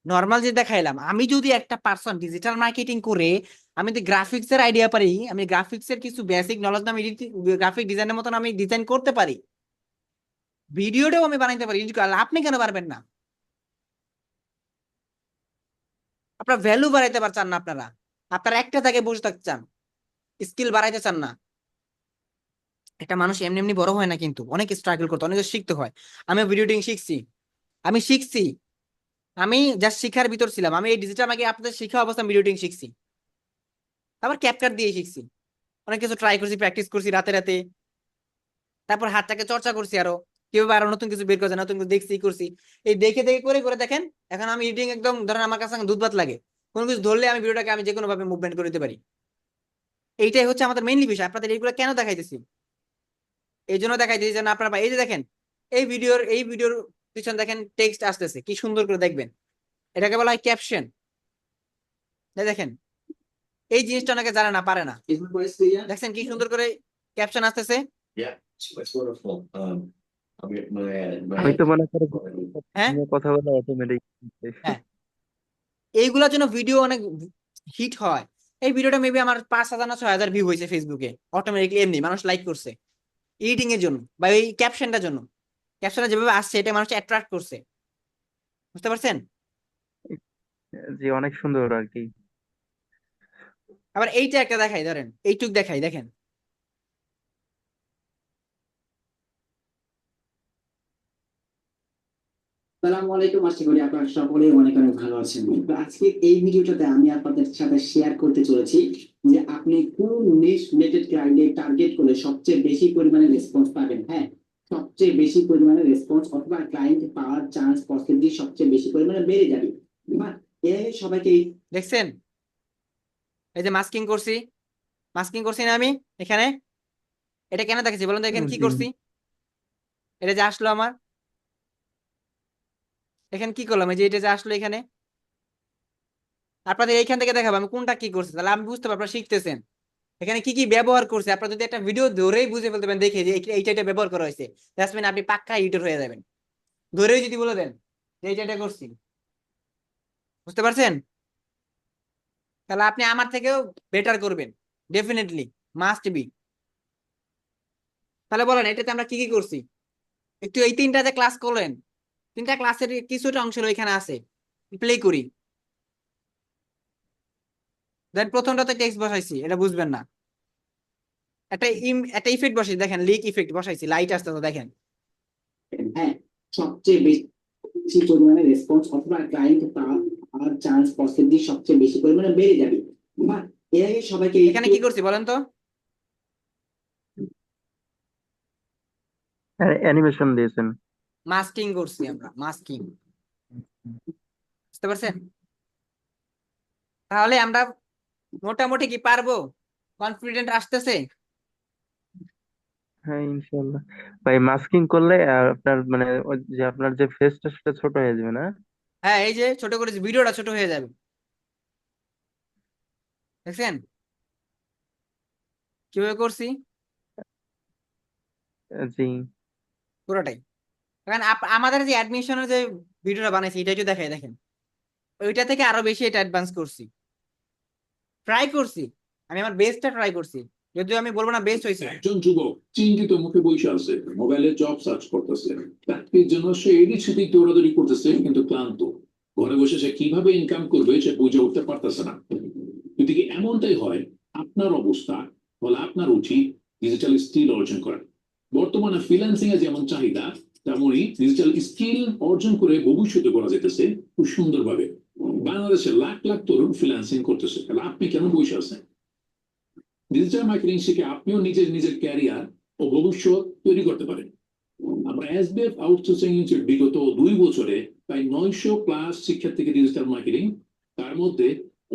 Speaker 1: নর্মাল যে দেখাইলাম, আমি যদি একটা পার্সন ডিজিটাল মার্কেটিং করে আমি যদি গ্রাফিক্স এর আইডিয়া পারি, আমি গ্রাফিক্স এর কিছু বেসিক নলেজ আমি গ্রাফিক ডিজাইনের মতন আমি ডিজাইন করতে পারি, ভিডিওটাও আমি বানাইতে পারি, আপনি কেন পারবেন না? আপনার ভ্যালু বাড়াইতে পারছেন না, আপনারা আপনারা একটা জায়গায় বসে থাকতে চান, স্কিল বাড়াইতে চান না। একটা মানুষ এমনি এমনি বড় হয় না, কিন্তু অনেক স্ট্রাগল করতে, অনেক শিখতে হয়। আমি ভিডিও এডিটিং শিখছি, আমি শিখছি, আমি জাস্ট শিখার ভিতর ছিলাম, আমি এই ডিজিটাল মার্কেটিং আপনাদের শিখা অবস্থা ভিডিও এডিটিং শিখছি, তারপর ক্যাপকাট দিয়ে শিখছি, অনেক কিছু ট্রাই করছি, প্র্যাকটিস করছি রাতে রাতে, তারপর হাতটাকে চর্চা করছি, আরো কিভাবে আরো নতুন কিছু বের করা যায়, নতুন কিছু দেখছি করছি। এই দেখে দেখে করে করে দেখেন এখন আমি এডিটিং একদম, ধরেন আমার কাছে দুধ ভাত লাগে, কোনো কিছু ধরলে আমি ভিডিওটাকে আমি যে কোনো ভাবে মুভমেন্ট করে দিতে পারি। এইটাই হচ্ছে আমাদের মেইনলি বিষয়। আপনাদের এইগুলো কেন দেখাইতেছি, এই জন্য দেখাইতেছি যেন আপনারা, এই যে দেখেন এই ভিডিওর পিছন দেখেন টেক্সট আসতেছে কি সুন্দর করে দেখবেন, এটাকে বলা হয় ক্যাপশন। দেখেন এই জিনিসটা অনেকে জানে না, পারে না। দেখছেন কি সুন্দর করে ক্যাপশন আসতেছে।
Speaker 8: আমি তো মনে করি
Speaker 1: হ্যাঁ
Speaker 8: কথা বলে অটোমেটিক।
Speaker 1: হ্যাঁ, এইগুলোর জন্য ভিডিও অনেক হিট হয়। এই ভিডিওটা মেবি আমার 5,000 না 6,000 ভিউ হয়েছে ফেসবুকে, অটোমেটিকলি এমনি মানুষ লাইক করছে এডিটিং এর জন্য বা এই ক্যাপশনটার জন্য। ক্যাপশনটা যেভাবে আসছে এটা মানুষ অ্যাট্রাক্ট করছে, বুঝতে পারছেন?
Speaker 8: জি, অনেক সুন্দর আর কি।
Speaker 1: আবার এইটা একটা দেখাই, ধরেন এইটুক দেখাই, দেখেন
Speaker 4: আসসালামু আলাইকুম, আশা করি আপনারা সকলে অনেক অনেক ভালো আছেন। তো আজকে এই ভিডিওটাতে আমি আপনাদের সাথে শেয়ার করতে চলেছি যে আপনি কোন নিশ রিলেটেড ক্লায়েন্টে টার্গেট করলে সবচেয়ে বেশি পরিমাণে রেসপন্স পাবেন। হ্যাঁ, সবচেয়ে বেশি পরিমাণে রেসপন্স অথবা ক্লায়েন্ট পাওয়ার চান্স পসিবিলিটি সবচেয়ে বেশি পরিমাণে বেড়ে যাবে। এবার সবাইকে
Speaker 1: দেখছেন এই যে মাস্কিং করছি, মাস্কিং করছি না আমি এখানে? এটা কেন দেখেছি বলুন তো? এখানে কি
Speaker 8: জি,
Speaker 1: করছি? এটা যে আসলো আমার এখানে কি করলাম, এই যে এটা যে আসলো এখানে, আপনাদের এইখান থেকে দেখাবো আমি কোনটা কি করছি, তাহলে আমি বুঝতে পারবো আপনারা শিখতেছেন। এখানে কি কি ব্যবহার করছে আপনারা যদি একটা ভিডিও ধরেই বুঝে ফেলতে পারেন, দেখে যে এইটা এটা ব্যবহার করা হয়েছে, দ্যাটস মিন আপনি পাক্কা এডিটর হয়ে যাবেন। ধরেই যদি বলে দেন যে এইটা এটা করছি, বুঝতে পারছেন? তাহলে আপনি আমার থেকেও বেটার করবেন, ডেফিনেটলি, মাস্ট বি। তাহলে বলেন এটাতে আমরা কি কি করছি, একটু এই 3টা যে ক্লাস করলেন, 3টা ক্লাসের কিছুটা অংশ ওইখানে আছে, প্লে করি। দেন প্রথমটাতে টেক্সট বসাইছি, এটা বুঝবেন না। একটা ইফেক্ট বসাইছি, দেখেন লিক ইফেক্ট বসাইছি, লাইট আসতেছে দেখেন।
Speaker 4: হ্যাঁ, সবচেয়ে বেশি পরিমাণে রেসপন্স অথবা ক্লায়েন্ট পাওয়ার চান্স পসিবিলিটি সবচেয়ে বেশি পরিমাণে বেড়ে যাবে। বা এর আগে সবাইকে
Speaker 1: এখানে কি করছি বলেন তো?
Speaker 8: অ্যানিমেশন দিয়েছেন।
Speaker 1: মাস্কিং করছি আমরা, মাস্কিং, বুঝতে পারছেন? তাহলে আমরা মোটামুটি কি পারবো, কনফিডেন্ট আসতেছে।
Speaker 8: হ্যাঁ, ইনশাল্লাহ। ভাই, মাস্কিং করলে আপনার মানে ওই যে আপনার যে ফেসটা সেটা ছোট হয়ে যাবে না?
Speaker 1: হ্যাঁ এই যে ছোট করেছি, ভিডিওটা ছোট হয়ে যাবে, দেখছেন কিভাবে করছি
Speaker 8: জি।
Speaker 1: পুরোটাই। এখন আমাদের যে অ্যাডমিশনের যে ভিডিওটা বানাইছি এটা একটু দেখাই, দেখেন ওইটা থেকে আরো বেশি এটা অ্যাডভান্স করছি, ট্রাই করছি, আমি আমার বেস্টটা ট্রাই করছি, যদিও আমি বলবো না বেস্ট হয়েছে।
Speaker 9: একজন যুবক চিন্তিত মুখে বসে আছে, মোবাইলে জব সার্চ করতেছে, চাকরির জন্য সে এদিক সেদিক দৌড়াদৌড়ি করতেছে, কিন্তু ক্লান্ত। ঘরে বসে সে কিভাবে ইনকাম করবে সে বুঝে উঠতে পারতেছে না। যদি কি এমনটাই হয় আপনার অবস্থা, তাহলে আপনার উচিত ডিজিটাল স্কিল অর্জন করা। বর্তমানে ফ্রিল্যান্সিং এ যেমন চাহিদা, তেমনই ডিজিটাল স্কিল অর্জন করে ভবিষ্যতে করা যেতেছে খুব সুন্দরভাবে। বাংলাদেশে লাখ লাখ তরুণ ফ্রিল্যান্সিং করতেছে, তাহলে আপনি কেন বসে আছেন? ডিজিটাল মার্কেটিং শিখে আপনিও নিজের নিজের ক্যারিয়ার ও ভবিষ্যৎ তৈরি করতে পারেন। আমরা এসবিএফ আউটসোর্সিং ইনস্টিটিউট বিগত 2 বছরে প্রায় 900+ শিক্ষার্থীকে ডিজিটাল মার্কেটিং, তার মধ্যে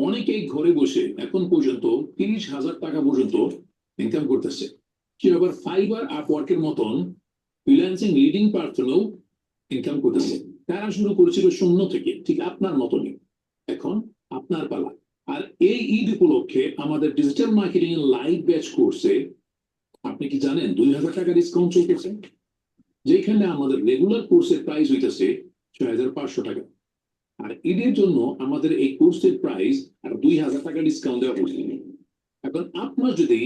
Speaker 9: অনেকেই ঘরে বসে এখন পর্যন্ত 30,000 টাকা পর্যন্ত ইনকাম করতেছে। সে আবার ফাইবার আপওয়ার্কের মতন ফ্রিল্যান্সিং লিডিং প্ল্যাটফর্মেও ইনকাম করতেছে। তারা শুরু করেছিল শূন্য থেকে, ঠিক আপনার মতনই। এখন আপনার পালা। আর এই ঈদ উপলক্ষে আমাদের ডিজিটাল মার্কেটিং এর লাইভ ব্যাচ কোর্সে আপনি কি জানেন 2,000 টাকা ডিসকাউন্ট চলতেছে, যেখানে আমাদের রেগুলার কোর্সের প্রাইস হইতেছে 6,500 টাকা। আর ঈদের জন্য আমাদের এই কোর্সের প্রাইস আর 2,000 টাকা ডিসকাউন্ট দেওয়া হচ্ছে। এখন আপনার যদি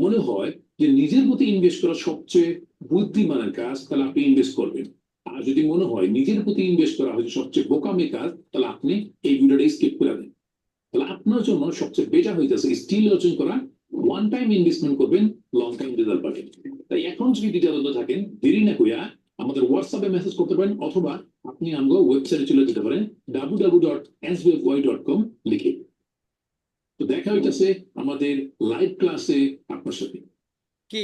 Speaker 9: মনে হয় যে নিজের প্রতি ইনভেস্ট করা সবচেয়ে বুদ্ধিমানের কাজ, তাহলে আপনি ইনভেস্ট করবেন। আর যদি মনে হয় নিজের প্রতি ইনভেস্ট করা হচ্ছে সবচেয়ে বোকামি কাজ, তাহলে আপনি এই ভিডিওটা স্কিপ করে দেন। তাহলে আপনার জন্য সবচেয়ে বেটার হইতেছে স্কিল অর্জন করা। ওয়ান টাইম ইনভেস্টমেন্ট করবেন, লং টাইম রেজাল্ট পাবেন। তাই এখন যদি দ্বিধাদ্বন্দ্ব থাকেন, দেরি না কইয়া আমাদের হোয়াটসঅ্যাপে মেসেজ করতে পারেন, অথবা আপনি আমগো ওয়েবসাইটে চলে যেতে পারেন www.sbfy.com লিখে। তো দেখা হইতেছে আমাদের লাইভ ক্লাসে আপনার সাথে।
Speaker 1: কি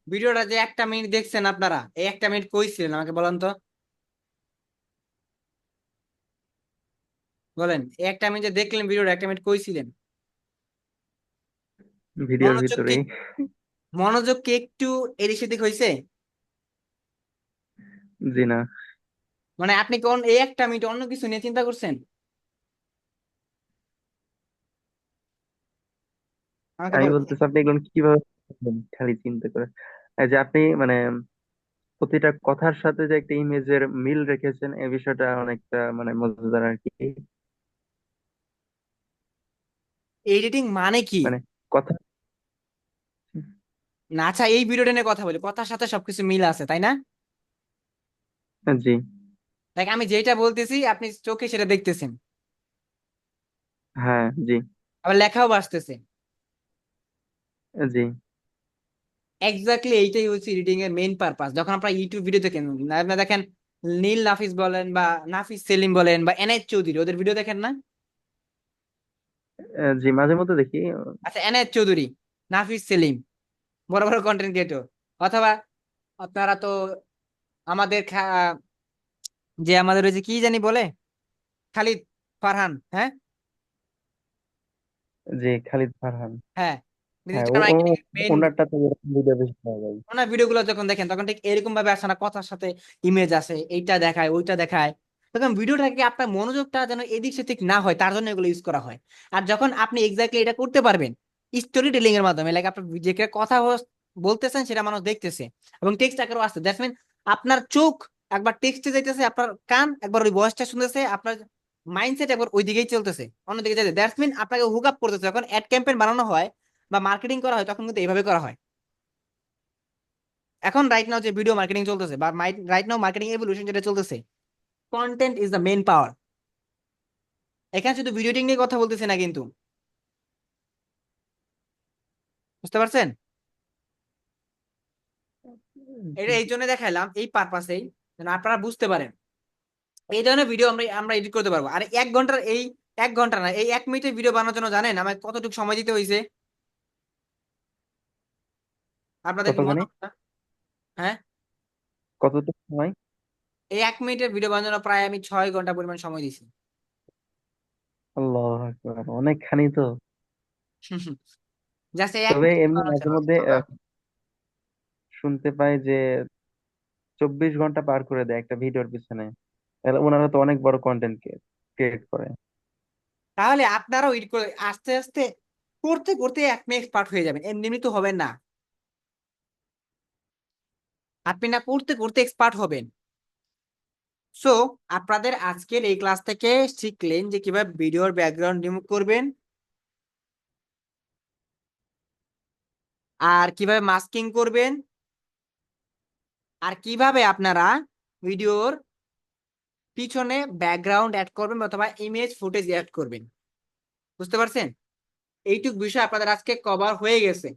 Speaker 1: ভিডিওটা যে 1 মিনিট দেখছেন আপনারা, এই 1 মিনিট কইছিলেন আমাকে বলেন তো, বলেন এই 1 মিনিট যে দেখলেন ভিডিওটা 1 মিনিট কইছিলেন?
Speaker 8: ভিডিওর
Speaker 1: মনোযোগ কি
Speaker 8: ভিতরেই।
Speaker 1: মনোযোগ কি একটু এদিক সেদিক হয়েছে?
Speaker 8: জি না,
Speaker 1: মানে আপনি কোন এই একটা মিনিট অন্য কিছু নিয়ে চিন্তা করছেন? আমাকে
Speaker 8: আমি
Speaker 1: বলেন।
Speaker 8: বলতেছি আপনি এগুলো কিভাবে করবেন? খালি চিন্তা করে এই যে আপনি মানে প্রতিটা কথার সাথে যে একটা ইমেজের মিল রেখেছেন, এই বিষয়টা অনেকটা মানে মজাদার আর কি।
Speaker 1: এডিটিং মানে কি?
Speaker 8: মানে কথা।
Speaker 1: না আচ্ছা, এই ভিডিওটা নিয়ে কথা বলি, কথার সাথে সবকিছু মিল আছে তাই না?
Speaker 8: জি।
Speaker 1: দেখ আমি যেটা বলতেছি আপনি চোখে সেটা দেখতেছেন,
Speaker 8: হ্যাঁ। জি।
Speaker 1: আবার লেখাও বাসতেছে।
Speaker 8: জি।
Speaker 1: এক্স্যাক্টলি এইটাই হচ্ছে এডিটিং এর মেইন পারপাস। যখন আপনারা ইউটিউব ভিডিও দেখেন, আপনারা দেখেন নীল নাফিস বলেন বা নাফিস সেলিম বলেন বা এনএচ চৌধুরী, ওদের ভিডিও দেখেন না?
Speaker 8: জি, মাঝে মধ্যে দেখি।
Speaker 1: আচ্ছা, এনএচ চৌধুরী, নাফিস সেলিম, বড় বড় কন্টেন্ট ক্রিয়েটর। অথবা আপনারা তো আমাদের যে আমাদের ওই যে কি জানি বলে, খালিদ ফারহান, হ্যাঁ
Speaker 8: জি, খালিদ ফারহান।
Speaker 1: হ্যাঁ,
Speaker 8: হ্যাঁ,
Speaker 1: ডিজিটাল মার্কেটিং এর মেইন।
Speaker 8: ওনারটাতে এরকম ভিডিও বেশি পাওয়া যায়।
Speaker 1: ওনার ভিডিওগুলো যখন দেখেন তখন ঠিক এরকম ভাবে আসে না, কথার সাথে ইমেজ আসে, এইটা দেখায় ওইটা দেখায়। তখন ভিডিওটাকে আপনার মনোযোগটা যেন এদিক সেদিক না হয় তার জন্য এগুলো ইউজ করা হয়। আর যখন আপনি এক্স্যাক্টলি এটা করতে পারবেন স্টোরি টেলিং এর মাধ্যমে, লাইক আপনি যে কথা বলতেছেন সেটা মানুষ দেখতেছে এবং টেক্সট আকারেও আসছে, দ্যাটস মিন আপনার চোখ একবার টেক্সটে যাইতেছে, আপনার কান একবার ওই ভয়েসটা শুনতেছে, আপনার মাইন্ডসেট একবার ওই দিকেই চলতেছে, অন্যদিকে যাইতে, দ্যাটস মিন আপনাকে হুক আপ করতেছে। যখন অ্যাড ক্যাম্পেইন বানানো হয় বা মার্কেটিং করা হয় তখন কিন্তু এইভাবে করা হয়। এখন রাইট নাও যে ভিডিও মার্কেটিং চলতেছে বা রাইট নাও মার্কেটিং এভলিউশন যেটা চলতেছে, কন্টেন্ট ইজ দ্য মেইন পাওয়ার। এখানে শুধু ভিডিও নিয়ে কথা বলতেছি না কিন্তু, বুঝতে পারছেন? এটা এই জন্য দেখাইলাম এই পারপাসেই, যেন আপনারা বুঝতে পারেন এই ধরনের ভিডিও আমরা আমরা এডিট করতে পারবো। আর 1 ঘন্টার এই 1 ঘন্টা না, এই 1 মিনিটের ভিডিও বানানোর জন্য জানেন আমাকে কতটুকু সময় দিতে হয়েছে? আপনাদের কি মনে
Speaker 8: কতখানি?
Speaker 1: হয় না? হ্যাঁ,
Speaker 8: কতটুকু সময়?
Speaker 1: এই 1 মিনিটের ভিডিও বানানোর জন্য প্রায় আমি 6 ঘন্টা পরিমাণ সময় দিছি।
Speaker 8: আল্লাহ আকবার, অনেকখানি তো।
Speaker 1: জাস্ট এই এক
Speaker 8: তবে
Speaker 1: মিনিট
Speaker 8: এমনি
Speaker 1: বানানোর
Speaker 8: মাঝে
Speaker 1: জন্য।
Speaker 8: মধ্যে শুনতে পাই যে 24 ঘন্টা পার করে দেয় একটা ভিডিওর পিছনে। তাহলে ওনারা তো অনেক বড় কন্টেন্ট ক্রিয়েট করে।
Speaker 1: তাহলে আপনারাও এডিট করে আস্তে আস্তে করতে করতে আপনি এক্সপার্ট হয়ে যাবেন, এমনি এমনি তো হবেন না। আপনি না করতে করতে এক্সপার্ট হবেন। সো আপনাদের আজকের এই ক্লাস থেকে শিখলেন যে কিভাবে ভিডিওর ব্যাকগ্রাউন্ড রিমুভ করবেন, আর কিভাবে মাস্কিং করবেন, আর কিভাবে আপনারা ভিডিওর পিছনে ব্যাকগ্রাউন্ড অ্যাড করবেন অথবা ইমেজ ফুটেজ অ্যাড করবেন। বুঝতে পারছেন? এইটুক বিষয় আপনাদের আজকে কভার হয়ে গেছে।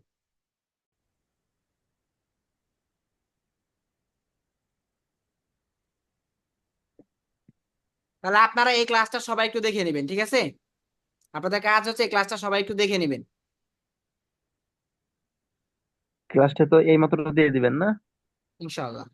Speaker 1: তাহলে আপনারা এই ক্লাসটা সবাই একটু দেখে নেবেন, ঠিক আছে? আপনাদের কাজ হচ্ছে এই ক্লাসটা সবাই একটু দেখে নেবেন।
Speaker 8: ক্লাসটা তো এইমাত্র দিয়ে দিবেন না?
Speaker 1: ইনশাআল্লাহ।